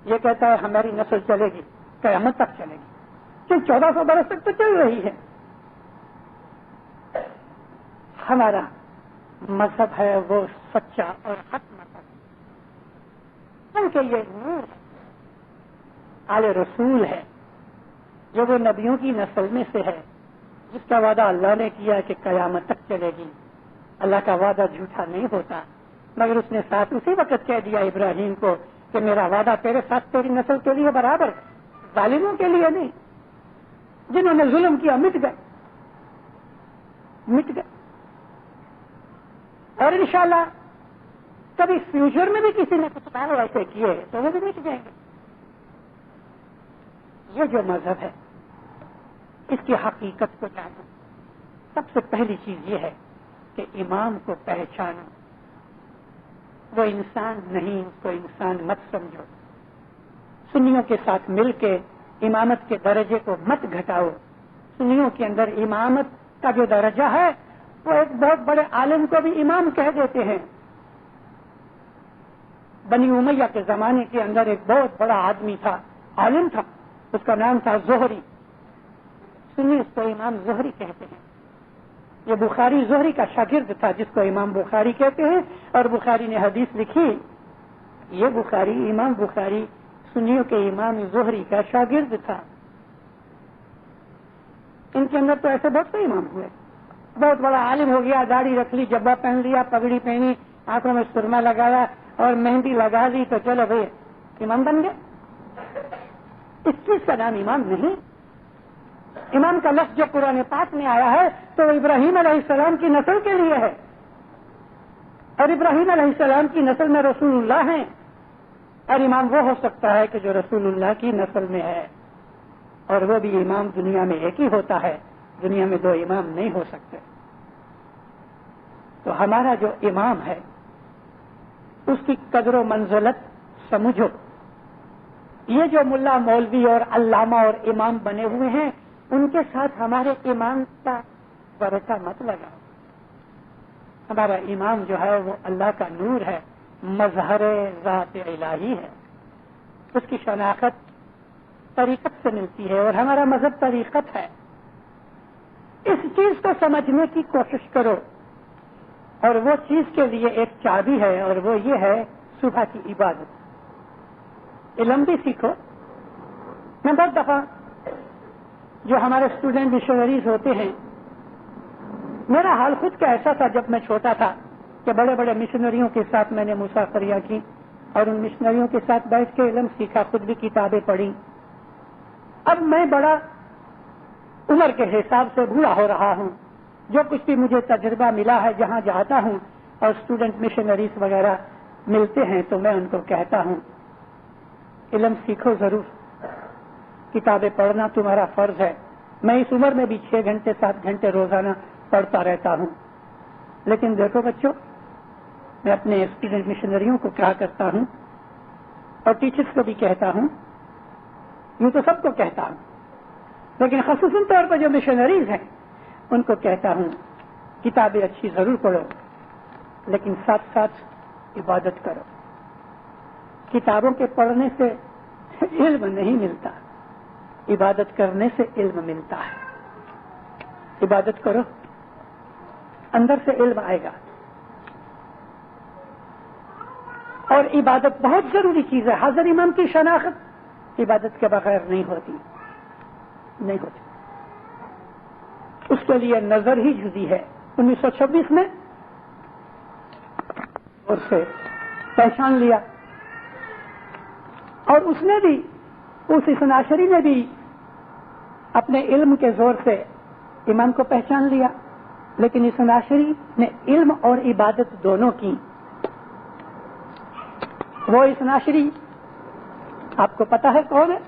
یہ کہتا ہے ہماری نسل چلے گی، قیامت تک چلے گی، کہ 1400 برس تک تو چل رہی ہے۔ ہمارا مذہب ہے وہ سچا اور حق مذہب ہے، کیونکہ یہ نور ہے، آل رسول ہے، جو وہ نبیوں کی نسل میں سے ہے، جس کا وعدہ اللہ نے کیا کہ قیامت تک چلے گی۔ اللہ کا وعدہ جھوٹا نہیں ہوتا، مگر اس نے ساتھ اسی وقت کہہ دیا ابراہیم کو کہ میرا وعدہ تیرے ساتھ تیری نسل کے لیے برابر، ظالموں کے لیے نہیں۔ جنہوں نے ظلم کیا مٹ گئے، مٹ گئے، اور انشاءاللہ کبھی فیوچر میں بھی کسی نے کچھ کام ایسے کیے تو وہ بھی مٹ جائیں گے۔ یہ جو مذہب ہے اس کی حقیقت کو جانو۔ سب سے پہلی چیز یہ ہے کہ امام کو پہچانو، وہ انسان نہیں، اس کو انسان مت سمجھو۔ سنیوں کے ساتھ مل کے امامت کے درجے کو مت گھٹاؤ۔ سنیوں کے اندر امامت کا جو درجہ ہے وہ ایک بہت بڑے عالم کو بھی امام کہہ دیتے ہیں۔ بنی امیہ کے زمانے کے اندر ایک بہت بڑا آدمی تھا، عالم تھا، اس کا نام تھا زہری۔ سنی اس کو امام زہری کہتے ہیں۔ یہ بخاری زہری کا شاگرد تھا جس کو امام بخاری کہتے ہیں، اور بخاری نے حدیث لکھی۔ یہ بخاری، امام بخاری سنیوں کے امام زہری کا شاگرد تھا۔ ان کے اندر تو ایسے بہت سے امام ہوئے۔ بہت بڑا عالم ہو گیا، داڑھی رکھ لی، جبہ پہن لیا، پگڑی پہنی، آنکھوں میں سرما لگایا اور مہندی لگا لی تو چلو بھائی امام بن گئے۔ اس چیز کا نام امام نہیں۔ امام کا لفظ جو قرآن پاک میں آیا ہے تو ابراہیم علیہ السلام کی نسل کے لیے ہے، اور ابراہیم علیہ السلام کی نسل میں رسول اللہ ہیں، اور امام وہ ہو سکتا ہے کہ جو رسول اللہ کی نسل میں ہے، اور وہ بھی امام دنیا میں ایک ہی ہوتا ہے، دنیا میں دو امام نہیں ہو سکتے۔ تو ہمارا جو امام ہے اس کی قدر و منزلت سمجھو۔ یہ جو ملا مولوی اور علامہ اور امام بنے ہوئے ہیں ان کے ساتھ ہمارے امام کا برکہ مت لگاؤ۔ ہمارا امام جو ہے وہ اللہ کا نور ہے، مظہر ذات الہی ہے، اس کی شناخت طریقت سے ملتی ہے، اور ہمارا مذہب طریقت ہے۔ اس چیز کو سمجھنے کی کوشش کرو، اور وہ چیز کے لیے ایک چابی ہے، اور وہ یہ ہے صبح کی عبادت۔ علم بھی سیکھو۔ میں بہت دفعہ جو ہمارے اسٹوڈنٹ مشنریز ہوتے ہیں، میرا حال خود کا ایسا تھا جب میں چھوٹا تھا کہ بڑے بڑے مشنریوں کے ساتھ میں نے مسافریاں کی، اور ان مشنریوں کے ساتھ بیٹھ کے علم سیکھا، خود بھی کتابیں پڑھی۔ اب میں بڑا عمر کے حساب سے بوڑھا ہو رہا ہوں، جو کچھ بھی مجھے تجربہ ملا ہے جہاں جاتا ہوں اور اسٹوڈنٹ مشنریز وغیرہ ملتے ہیں تو میں ان کو کہتا ہوں علم سیکھو ضرور، کتابیں پڑھنا تمہارا فرض ہے۔ میں اس عمر میں بھی 6 گھنٹے 7 گھنٹے روزانہ پڑھتا رہتا ہوں، لیکن دیکھو بچوں، میں اپنے اسٹوڈنٹ مشنریوں کو کہا کرتا ہوں اور ٹیچرز کو بھی کہتا ہوں، یوں تو سب کو کہتا ہوں لیکن خصوصاً طور پر جو مشنریز ہیں ان کو کہتا ہوں کتابیں اچھی ضرور پڑھو لیکن ساتھ ساتھ عبادت کرو۔ کتابوں کے پڑھنے سے علم نہیں ملتا، عبادت کرنے سے علم ملتا ہے۔ عبادت کرو، اندر سے علم آئے گا۔ اور عبادت بہت ضروری چیز ہے۔ حاضر امام کی شناخت عبادت کے بغیر نہیں ہوتی۔ اس کے لیے نظر ہی جزی ہے۔ 1926 میں اور سے پہچان لیا، اور اس نے بھی، اس اسناشری نے بھی اپنے علم کے زور سے امام کو پہچان لیا، لیکن اسناشری نے علم اور عبادت دونوں کی۔ وہ اسناشری آپ کو پتا ہے کون ہے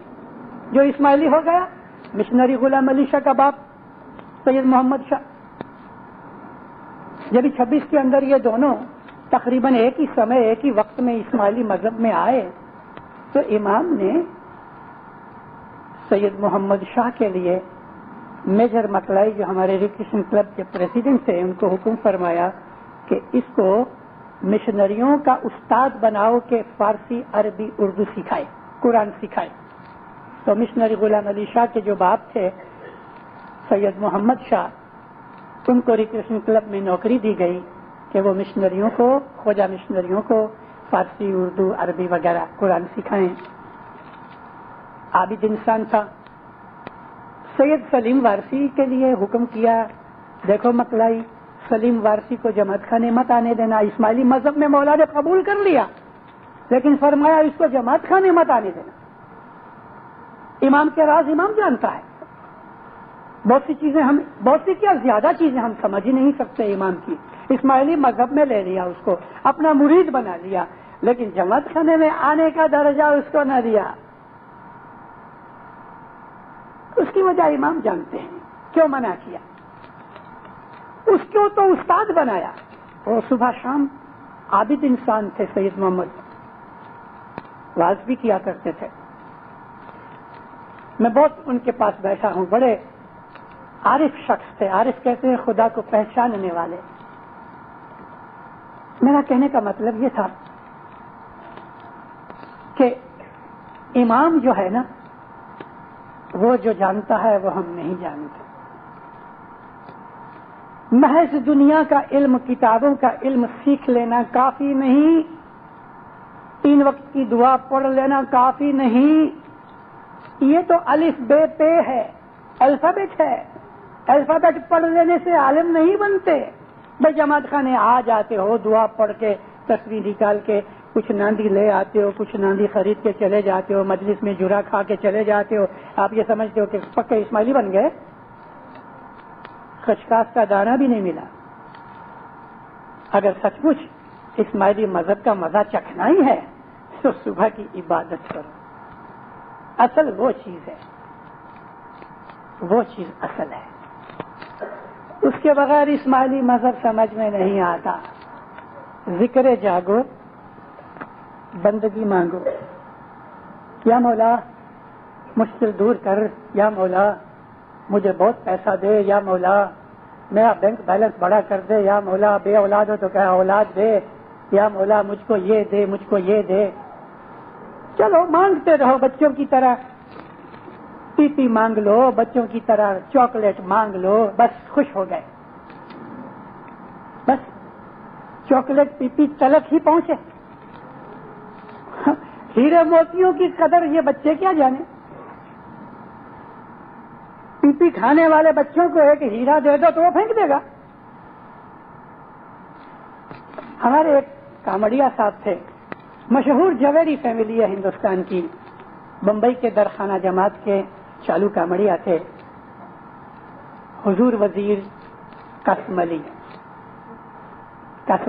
جو اسماعیلی ہو گیا؟ مشنری غلام علی شاہ کا باپ سید محمد شاہ۔ جب 26 کے اندر یہ دونوں تقریباً ایک ہی سمے ایک ہی وقت میں اسماعیلی مذہب میں آئے تو امام نے سید محمد شاہ کے لیے میجر مکلائی جو ہمارے ریکریشن کلب کے پریزیڈنٹ تھے ان کو حکم فرمایا کہ اس کو مشنریوں کا استاد بناؤ کہ فارسی عربی اردو سکھائے، قرآن سکھائے۔ تو مشنری غلام علی شاہ کے جو باپ تھے سید محمد شاہ، ان کو ریکریشن کلب میں نوکری دی گئی کہ وہ مشنریوں کو، خواجہ مشنریوں کو فارسی اردو عربی وغیرہ قرآن سکھائیں۔ عابد انسان تھا۔ سید سلیم وارسی کے لیے حکم کیا، دیکھو مکلائی، سلیم وارسی کو جماعت خانے مت آنے دینا۔ اسماعیلی مذہب میں مولا نے قبول کر لیا لیکن فرمایا اس کو جماعت خانے مت آنے دینا۔ امام کے راز امام جانتا ہے۔ بہت سی چیزیں ہم، بہت سی کیا زیادہ چیزیں ہم سمجھ ہی نہیں سکتے امام کی۔ اسماعیلی مذہب میں لے لیا، اس کو اپنا مرید بنا لیا، لیکن جماعت خانے میں آنے کا درجہ اس کو نہ دیا۔ اس کی وجہ امام جانتے ہیں کیوں منع کیا۔ اس کو تو استاد بنایا، وہ صبح شام عابد انسان تھے سید محمد، واز بھی کیا کرتے تھے. میں بہت ان کے پاس بیٹھا ہوں، بڑے عارف شخص تھے. عارف کہتے ہیں خدا کو پہچاننے والے. میرا کہنے کا مطلب یہ تھا کہ امام جو ہے نا، وہ جو جانتا ہے وہ ہم نہیں جانتے. محض دنیا کا علم، کتابوں کا علم سیکھ لینا کافی نہیں، 3 وقت کی دعا پڑھ لینا کافی نہیں. یہ تو الف بے پے ہے، الفابیٹ ہے. الفابیٹ پڑھ لینے سے عالم نہیں بنتے. بھائی جماعت خانے آ جاتے ہو، دعا پڑھ کے تصویر نکال کے کچھ ناندی لے آتے ہو، کچھ ناندی خرید کے چلے جاتے ہو، مجلس میں جرا کھا کے چلے جاتے ہو. آپ یہ سمجھتے ہو کہ پکے اسماعیلی بن گئے؟ خشخاش کا دانہ بھی نہیں ملا. اگر سچ مچ اسماعیلی مذہب کا مزہ چکھنا ہی ہے تو صبح کی عبادت کرو. اصل وہ چیز ہے، وہ چیز اصل ہے. اس کے بغیر اسماعیلی مذہب سمجھ میں نہیں آتا. ذکر جاگو، بندگی مانگو. یا مولا مشکل دور کر، یا مولا مجھے بہت پیسہ دے، یا مولا میرا بینک بیلنس بڑا کر دے، یا مولا بے اولاد ہو تو کیا اولاد دے، یا مولا مجھ کو یہ دے، مجھ کو یہ دے. چلو مانگتے رہو بچوں کی طرح، پی پی مانگ لو، بچوں کی طرح چاکلیٹ مانگ لو، بس خوش ہو گئے. بس چاکلیٹ پی پی تلک ہی پہنچے. ہیرے موتیوں کی قدر یہ بچے کیا جانے. پی پی کھانے والے بچوں کو ایک ہیرا دے دو تو وہ پھینک دے گا. ہمارے ایک کامڑیا صاحب تھے، مشہور جویری فیملی ہے ہندوستان کی، بمبئی کے درخانہ جماعت کے چالو کامڑیا تھے. حضور وزیر قاسم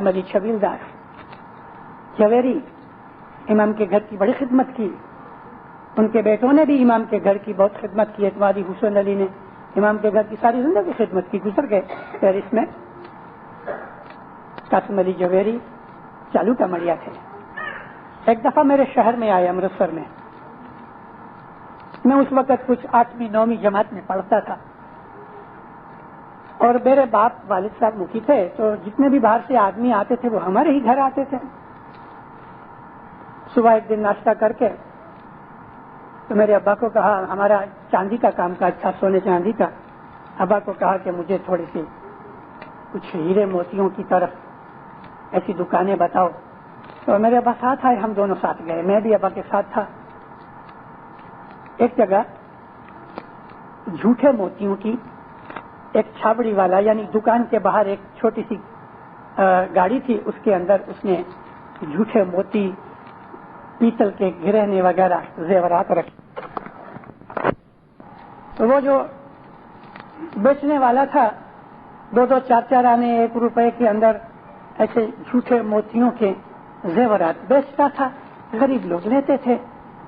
علی چھبیل داس جویری امام کے گھر کی بڑی خدمت کی. ان کے بیٹوں نے بھی امام کے گھر کی بہت خدمت کی. اعتمادی حسین علی نے امام کے گھر کی ساری زندگی خدمت کی، گزر گئے پیرس میں. قاسم علی جویری چالو کامڑیا تھے. ایک دفعہ میرے شہر میں آئے، امرتسر میں. میں اس وقت کچھ 8ویں 9ویں جماعت میں پڑھتا تھا، اور میرے باپ والد صاحب مفتی تھے، تو جتنے بھی باہر سے آدمی آتے تھے وہ ہمارے ہی گھر آتے تھے. صبح ایک دن ناشتہ کر کے تو میرے ابا کو کہا، ہمارا چاندی کا کام کاج تھا، سونے چاندی کا. ابا کو کہا کہ مجھے تھوڑی سی کچھ ہیرے موتیوں کی طرف ایسی دکانیں بتاؤ. تو میرے ابا ساتھ آئے، ہم دونوں ساتھ گئے. میں بھی ابا کے ساتھ تھا. ایک جگہ جھوٹے موتیوں کی ایک چھابڑی والا، یعنی دکان کے باہر ایک چھوٹی سی گاڑی تھی، اس کے اندر اس نے جھوٹے موتی، پیتل کے گرہنے وغیرہ زیورات رکھے. تو وہ جو بیچنے والا تھا 2-2 4-4 آنے 1 روپے کے اندر ایسے جھوٹے موتیوں کے زیورات بیچتا تھا. غریب لوگ لیتے تھے.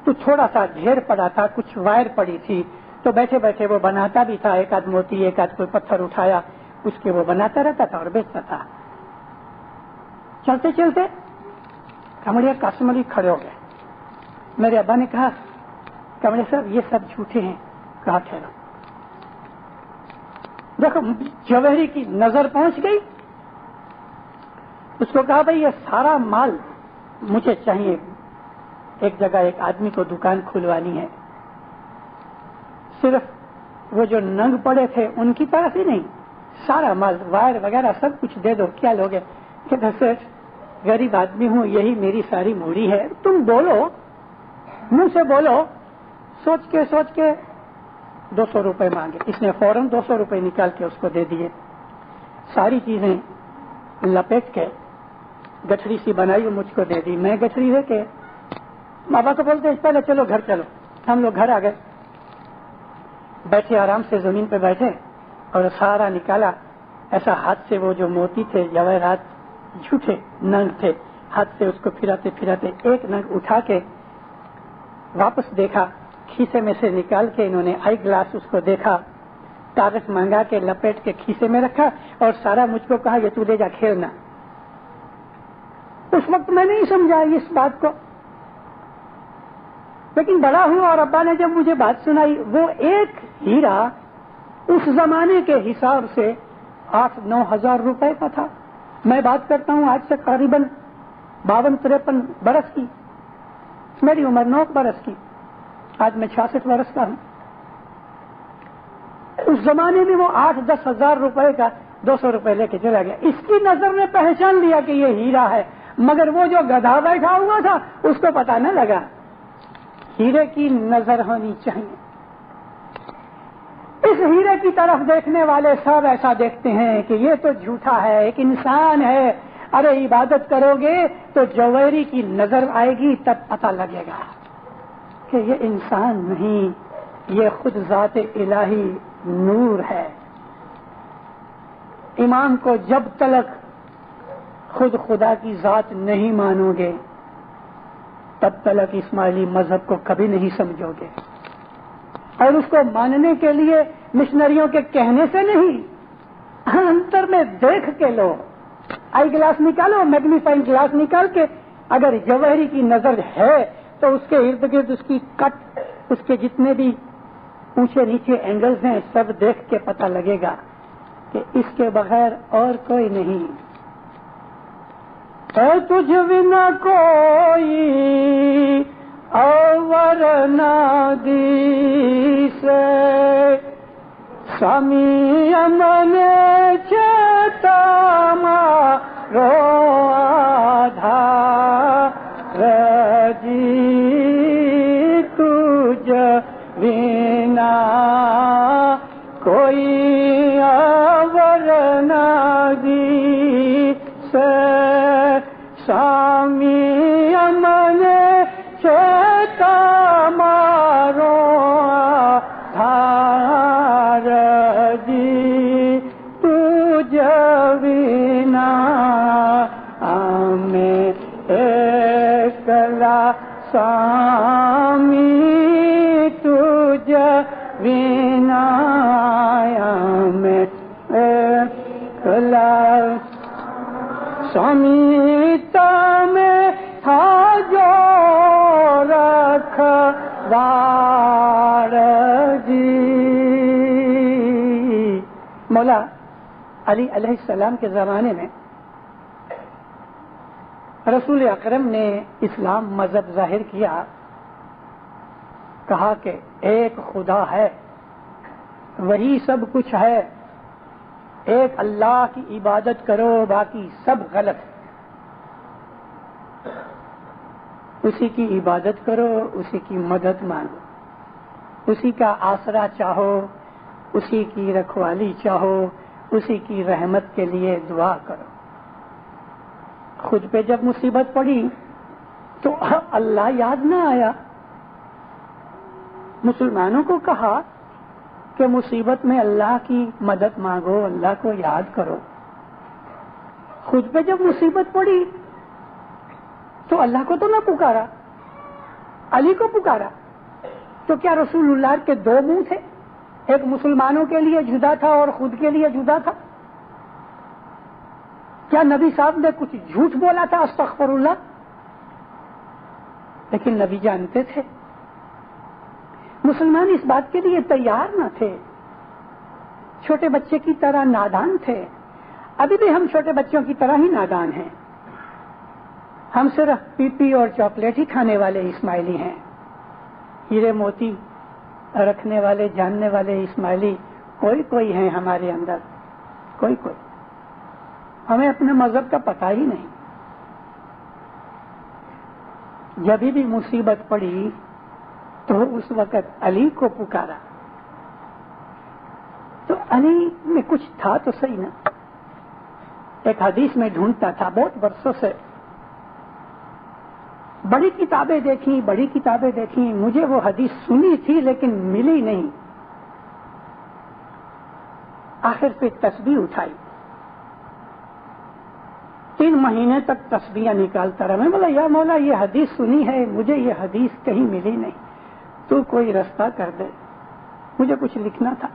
تو تھوڑا سا ڈھیر پڑا تھا، کچھ وائر پڑی تھی، تو بیٹھے بیٹھے وہ بناتا بھی تھا. ایک آدھ موتی، ایک آدھ کوئی پتھر اٹھایا، اس کے وہ بناتا رہتا تھا اور بیچتا تھا. چلتے چلتے کامڑیا قاسم علی کھڑے ہو گئے. میرے ابا نے کہا، کامڑیا صاحب یہ سب جھوٹے ہیں. کہا ٹھہرو، دیکھو جوہری کی نظر پہنچ گئی. اس کو کہا بھائی یہ سارا مال مجھے چاہیے. ایک جگہ ایک آدمی کو دکان کھلوانی ہے. صرف وہ جو ننگ پڑے تھے ان کی طرف ہی نہیں، سارا مال، وائر وغیرہ سب کچھ دے دو. کیا لوگے؟ کہ سیٹ غریب آدمی ہوں، یہی میری ساری موڑی ہے. تم بولو، منہ سے بولو. سوچ کے 200 روپے مانگے. اس نے فوراً 200 روپے نکال کے اس کو دے دیے. ساری چیزیں لپیٹ کے گٹھڑی سی بنائی اور مجھ کو دے دی. میں گٹھڑی لے کے بابا کو بولتے پہلے چلو گھر چلو. ہم لوگ گھر آ گئے. بیٹھے آرام سے زمین پہ بیٹھے اور سارا نکالا. ایسا ہاتھ سے وہ جو موتی تھے، جواہرات جھوٹے ننگ تھے، ہاتھ سے اس کو پھراتے پھراتے ایک ننگ اٹھا کے واپس دیکھا. کھیسے میں سے نکال کے انہوں نے آئی گلاس اس کو دیکھا، کاغذ منگا کے لپیٹ کے کھیسے میں رکھا اور سارا مجھ کو کہا یہ تو لے جا کھیلنا. اس وقت میں نہیں سمجھا اس بات کو، لیکن بڑا ہوا اور ابا نے جب مجھے بات سنائی، وہ ایک ہیرا اس زمانے کے حساب سے 8-9 ہزار روپے کا تھا. میں بات کرتا ہوں آج سے قریباً 52-53 برس کی. میری عمر 9 برس کی، آج میں 66 برس کا ہوں. اس زمانے میں وہ 8-10 ہزار روپے کا 200 روپے لے کے چلا گیا. اس کی نظر نے پہچان لیا کہ یہ ہیرا ہے، مگر وہ جو گدھا بیٹھا ہوا تھا اس کو پتا نہ لگا. ہیرے کی نظر ہونی چاہیے. اس ہیرے کی طرف دیکھنے والے سب ایسا دیکھتے ہیں کہ یہ تو جھوٹا ہے، ایک انسان ہے. ارے عبادت کرو گے تو جوہری کی نظر آئے گی، تب پتہ لگے گا کہ یہ انسان نہیں، یہ خود ذات الہی نور ہے. ایمان کو جب تلک خود خدا کی ذات نہیں مانو گے تب تلک اسماعیلی مذہب کو کبھی نہیں سمجھو گے. اور اس کو ماننے کے لیے مشنریوں کے کہنے سے نہیں، انتر میں دیکھ کے لو. آئی گلاس نکالو، میگنیفائنگ گلاس نکال کے اگر جوہری کی نظر ہے تو اس کے ارد گرد اس کی کٹ، اس کے جتنے بھی اونچے نیچے اینگلز ہیں سب دیکھ کے پتہ لگے گا کہ اس کے بغیر اور کوئی نہیں. اے تجھ بنا کوئی اور نادیس سامی امن چیتا مارو آدھار جی تجھ بنا کوئی اور نادیس سامی امن چیتا مارو دھار جی تجھ بنا میں ایکلا سامی تجھ بنا میں ایکلا سمیتا میں تھا جو رکھوار جی. مولا علی علیہ السلام کے زمانے میں رسول اکرم نے اسلام مذہب ظاہر کیا، کہا کہ ایک خدا ہے، وہی سب کچھ ہے، ایک اللہ کی عبادت کرو، باقی سب غلط. اسی کی عبادت کرو، اسی کی مدد مانگو، اسی کا آسرا چاہو، اسی کی رکھوالی چاہو، اسی کی رحمت کے لیے دعا کرو. خود پہ جب مصیبت پڑی تو اللہ یاد نہ آیا. مسلمانوں کو کہا کہ مصیبت میں اللہ کی مدد مانگو، اللہ کو یاد کرو. خود پہ جب مصیبت پڑی تو اللہ کو تو نہ پکارا، علی کو پکارا. تو کیا رسول اللہ کے دو منہ تھے؟ ایک مسلمانوں کے لیے جدا تھا اور خود کے لیے جدا تھا؟ کیا نبی صاحب نے کچھ جھوٹ بولا تھا؟ استغفر اللہ. لیکن نبی جانتے تھے، مسلمان اس بات کے لیے تیار نہ تھے، چھوٹے بچے کی طرح نادان تھے. ابھی بھی ہم چھوٹے بچوں کی طرح ہی نادان ہیں. ہم صرف پی پی اور چاکلیٹ ہی کھانے والے اسماعیلی ہیں. ہیرے موتی رکھنے والے جاننے والے اسماعیلی کوئی ہیں ہمارے اندر، کوئی. ہمیں اپنے مذہب کا پتہ ہی نہیں. جب بھی مصیبت پڑی تو اس وقت علی کو پکارا. تو علی میں کچھ تھا تو صحیح نا. ایک حدیث میں ڈھونڈتا تھا بہت برسوں سے، بڑی کتابیں دیکھیں، مجھے وہ حدیث سنی تھی لیکن ملی نہیں. آخر پہ تسبیح اٹھائی، 3 مہینے تک تسبیحاں نکالتا رہا. میں بولا یا مولا یہ حدیث سنی ہے، مجھے یہ حدیث کہیں ملی نہیں، تو کوئی رستہ کر دے، مجھے کچھ لکھنا تھا.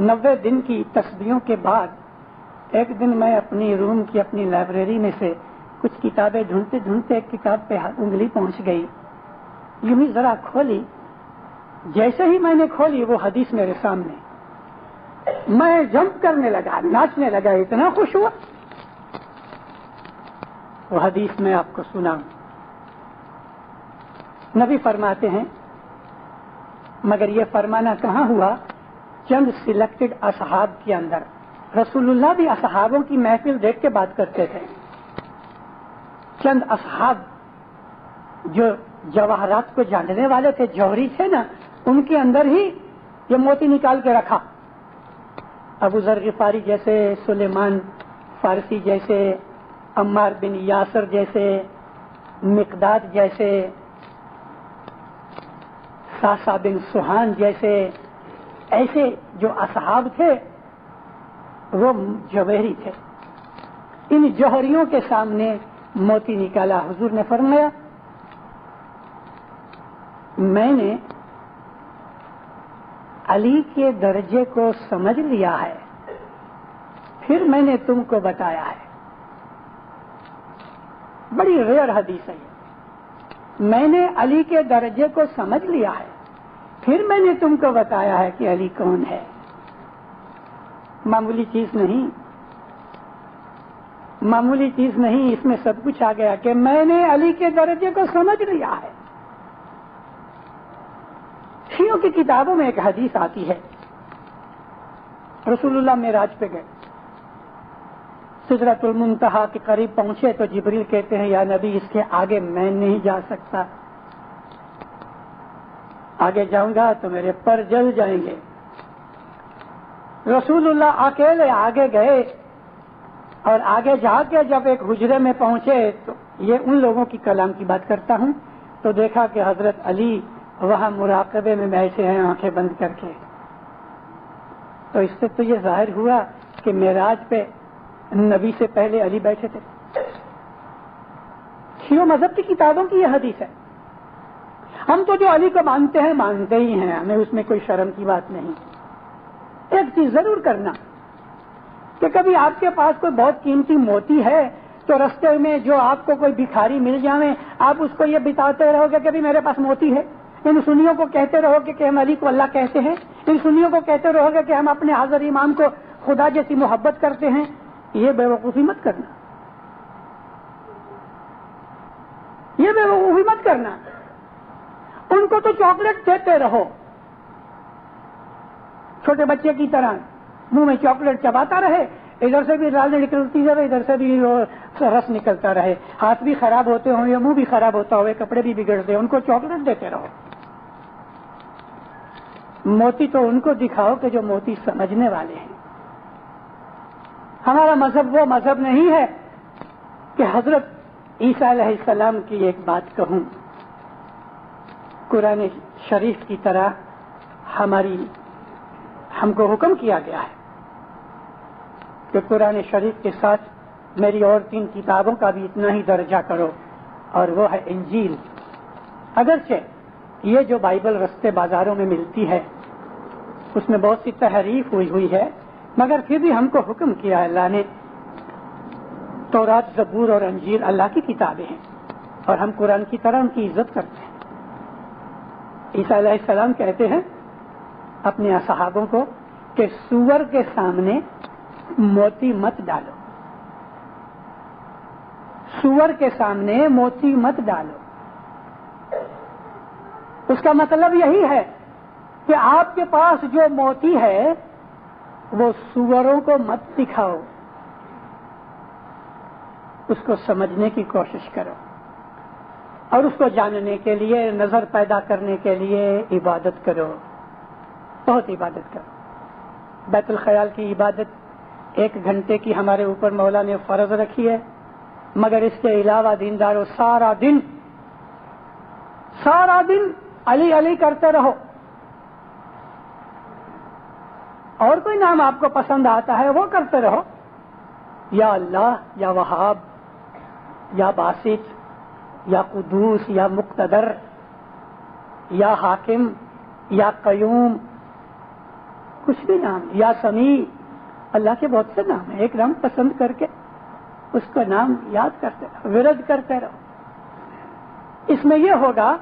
90 دن کی تسبیحوں کے بعد ایک دن میں اپنی روم کی اپنی لائبریری میں سے کچھ کتابیں ڈھونڈتے ڈھونڈتے ایک کتاب پہ انگلی پہنچ گئی، یوں ہی ذرا کھولی، جیسے ہی میں نے کھولی وہ حدیث میرے سامنے، میں جمپ کرنے لگا، ناچنے لگا، اتنا خوش ہوا۔ وہ حدیث میں آپ کو سناؤں۔ نبی فرماتے ہیں، مگر یہ فرمانا کہاں ہوا، چند سلیکٹڈ اصحاب کے اندر۔ رسول اللہ بھی اصحابوں کی محفل دیکھ کے بات کرتے تھے۔ چند اصحاب جو جواہرات کو جاننے والے تھے، جوہری تھے نا، ان کے اندر ہی یہ موتی نکال کے رکھا۔ ابو ذر غفاری جیسے، سلیمان فارسی جیسے، عمار بن یاسر جیسے، مقداد جیسے، ساسا بن سہان جیسے، ایسے جو اصحاب تھے وہ جوہری تھے۔ ان جوہریوں کے سامنے موتی نکالا۔ حضور نے فرمایا، میں نے علی کے درجے کو سمجھ لیا ہے، پھر میں نے تم کو بتایا ہے۔ بڑی ریئر حدیث ہے یہ، میں نے علی کے درجے کو سمجھ لیا ہے، پھر میں نے تم کو بتایا ہے کہ علی کون ہے۔ معمولی چیز نہیں، معمولی چیز نہیں، اس میں سب کچھ آ گیا کہ میں نے علی کے درجے کو سمجھ لیا ہے۔ شیعوں کی کتابوں میں ایک حدیث آتی ہے، رسول اللہ معراج پہ گئے، سدرۃ المنتہا کے قریب پہنچے تو جبریل کہتے ہیں، یا نبی اس کے آگے میں نہیں جا سکتا، آگے جاؤں گا تو میرے پر جل جائیں گے۔ رسول اللہ اکیلے آگے گئے اور آگے جا کے جب ایک حجرے میں پہنچے تو یہ ان لوگوں کی کلام کی بات کرتا ہوں، تو دیکھا کہ حضرت علی وہاں مراقبے میں بیٹھے ہیں آنکھیں بند کر کے۔ تو اس سے تو یہ ظاہر ہوا کہ معراج پہ نبی سے پہلے علی بیٹھے تھے۔ شیعہ مذہب کی کتابوں کی یہ حدیث ہے۔ ہم تو جو علی کو مانتے ہیں مانتے ہی ہیں، ہمیں اس میں کوئی شرم کی بات نہیں۔ ایک چیز ضرور کرنا کہ کبھی آپ کے پاس کوئی بہت قیمتی موتی ہے تو رستے میں جو آپ کو کوئی بھکاری مل جائے، آپ اس کو یہ بتاتے رہو گے کہ بھی میرے پاس موتی ہے۔ ان سنیوں کو کہتے رہو گے کہ ہم علی کو اللہ کہتے ہیں، ان سنیوں کو کہتے رہو گے کہ ہم اپنے حاضر امام کو خدا جیسی محبت کرتے ہیں۔ یہ بے وقوفی مت کرنا، یہ بے وقوفی مت کرنا۔ ان کو تو چاکلیٹ دیتے رہو، چھوٹے بچے کی طرح منہ میں چاکلیٹ چباتا رہے، ادھر سے بھی رال نکلتی رہے، ادھر سے بھی رس نکلتا رہے، ہاتھ بھی خراب ہوتے ہوں یا منہ بھی خراب ہوتا ہوئے، کپڑے بھی بگڑتے، ان کو چاکلیٹ دیتے رہو۔ موتی تو ان کو دکھاؤ کہ جو موتی سمجھنے والے ہیں۔ ہمارا مذہب وہ مذہب نہیں ہے کہ حضرت عیسیٰ علیہ السلام کی ایک بات کہوں، قرآن شریف کی طرح ہم کو حکم کیا گیا ہے کہ قرآن شریف کے ساتھ میری اور 3 کتابوں کا بھی اتنا ہی درجہ کرو، اور وہ ہے انجیل۔ اگرچہ یہ جو بائبل رستے بازاروں میں ملتی ہے اس میں بہت سی تحریف ہوئی ہے، مگر پھر بھی ہم کو حکم کیا ہے اللہ نے، تورات، زبور اور انجیل اللہ کی کتابیں ہیں اور ہم قرآن کی طرح ان کی عزت کرتے ہیں۔ عیسیٰ علیہ السلام کہتے ہیں اپنے اصحابوں کو کہ سور کے سامنے موتی مت ڈالو، سور کے سامنے موتی مت ڈالو۔ اس کا مطلب یہی ہے کہ آپ کے پاس جو موتی ہے وہ سوروں کو مت دکھاؤ، اس کو سمجھنے کی کوشش کرو اور اس کو جاننے کے لیے، نظر پیدا کرنے کے لیے عبادت کرو، بہت عبادت کرو۔ بیت الخیال کی عبادت 1 گھنٹے کی ہمارے اوپر مولا نے فرض رکھی ہے، مگر اس کے علاوہ دینداروں سارا دن علی علی کرتے رہو۔ اور کوئی نام آپ کو پسند آتا ہے وہ کرتے رہو، یا اللہ، یا وہاب، یا باسط، یا قدوس، یا مقتدر، یا حاکم، یا قیوم، کچھ بھی نام، یا سمیع، اللہ کے بہت سے نام ہیں، ایک نام پسند کر کے اس کا نام یاد کرتے رہو، ورد کرتے رہو۔ اس میں یہ ہوگا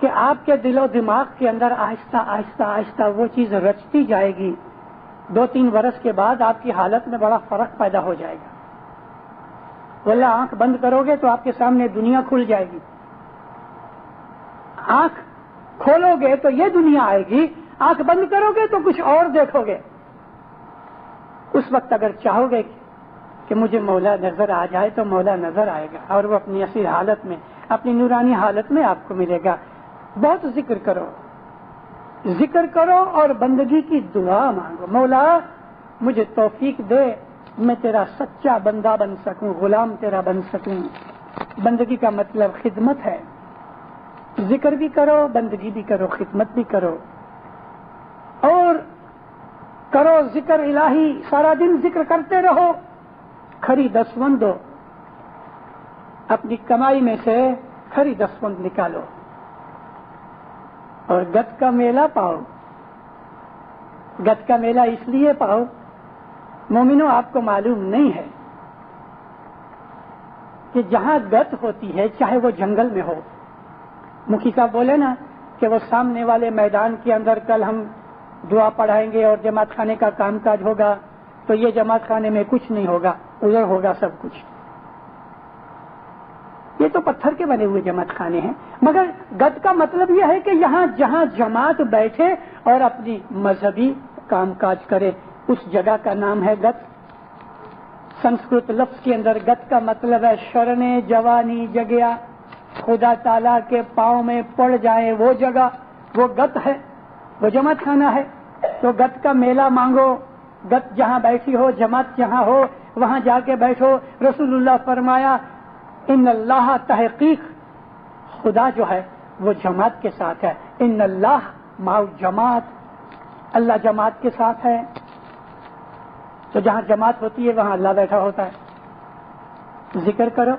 کہ آپ کے دل و دماغ کے اندر آہستہ آہستہ آہستہ وہ چیز رچتی جائے گی۔ 2-3 برس کے بعد آپ کی حالت میں بڑا فرق پیدا ہو جائے گا۔ واللہ آنکھ بند کرو گے تو آپ کے سامنے دنیا کھل جائے گی، آنکھ کھولو گے تو یہ دنیا آئے گی، آنکھ بند کرو گے تو کچھ اور دیکھو گے۔ اس وقت اگر چاہو گے کہ مجھے مولا نظر آ جائے تو مولا نظر آئے گا، اور وہ اپنی اصل حالت میں، اپنی نورانی حالت میں آپ کو ملے گا۔ بہت ذکر کرو، ذکر کرو اور بندگی کی دعا مانگو، مولا مجھے توفیق دے، میں تیرا سچا بندہ بن سکوں، غلام تیرا بن سکوں۔ بندگی کا مطلب خدمت ہے، ذکر بھی کرو، بندگی بھی کرو، خدمت بھی کرو، اور کرو ذکر الہی، سارا دن ذکر کرتے رہو۔ کھری دسوند دو، اپنی کمائی میں سے کھری دسوند نکالو اور گت کا میلہ پاؤ۔ گت کا میلہ اس لیے پاؤ، مومنوں آپ کو معلوم نہیں ہے کہ جہاں گت ہوتی ہے، چاہے وہ جنگل میں ہو، مکھی صاحب بولے نا کہ وہ سامنے والے میدان کے اندر کل ہم دعا پڑھائیں گے اور جماعت خانے کا کام کاج ہوگا، تو یہ جماعت خانے میں کچھ نہیں ہوگا، ادھر ہوگا سب کچھ۔ یہ تو پتھر کے بنے ہوئے جماعت خانے ہیں، مگر گت کا مطلب یہ ہے کہ یہاں جہاں جماعت بیٹھے اور اپنی مذہبی کام کاج کرے، اس جگہ کا نام ہے گت۔ سنسکرت لفظ کے اندر گت کا مطلب ہے شرنے جوانی جگیا، خدا تعالیٰ کے پاؤں میں پڑ جائے وہ جگہ، وہ گت ہے، وہ جماعت خانہ ہے۔ تو گت کا میلہ مانگو، گت جہاں بیٹھی ہو، جماعت جہاں ہو، وہاں جا کے بیٹھو۔ رسول اللہ فرمایا ان اللہ، تحقیق خدا جو ہے وہ جماعت کے ساتھ ہے، ان اللہ مع جماعت، اللہ جماعت کے ساتھ ہے۔ تو جہاں جماعت ہوتی ہے وہاں اللہ بیٹھا ہوتا ہے۔ ذکر کرو،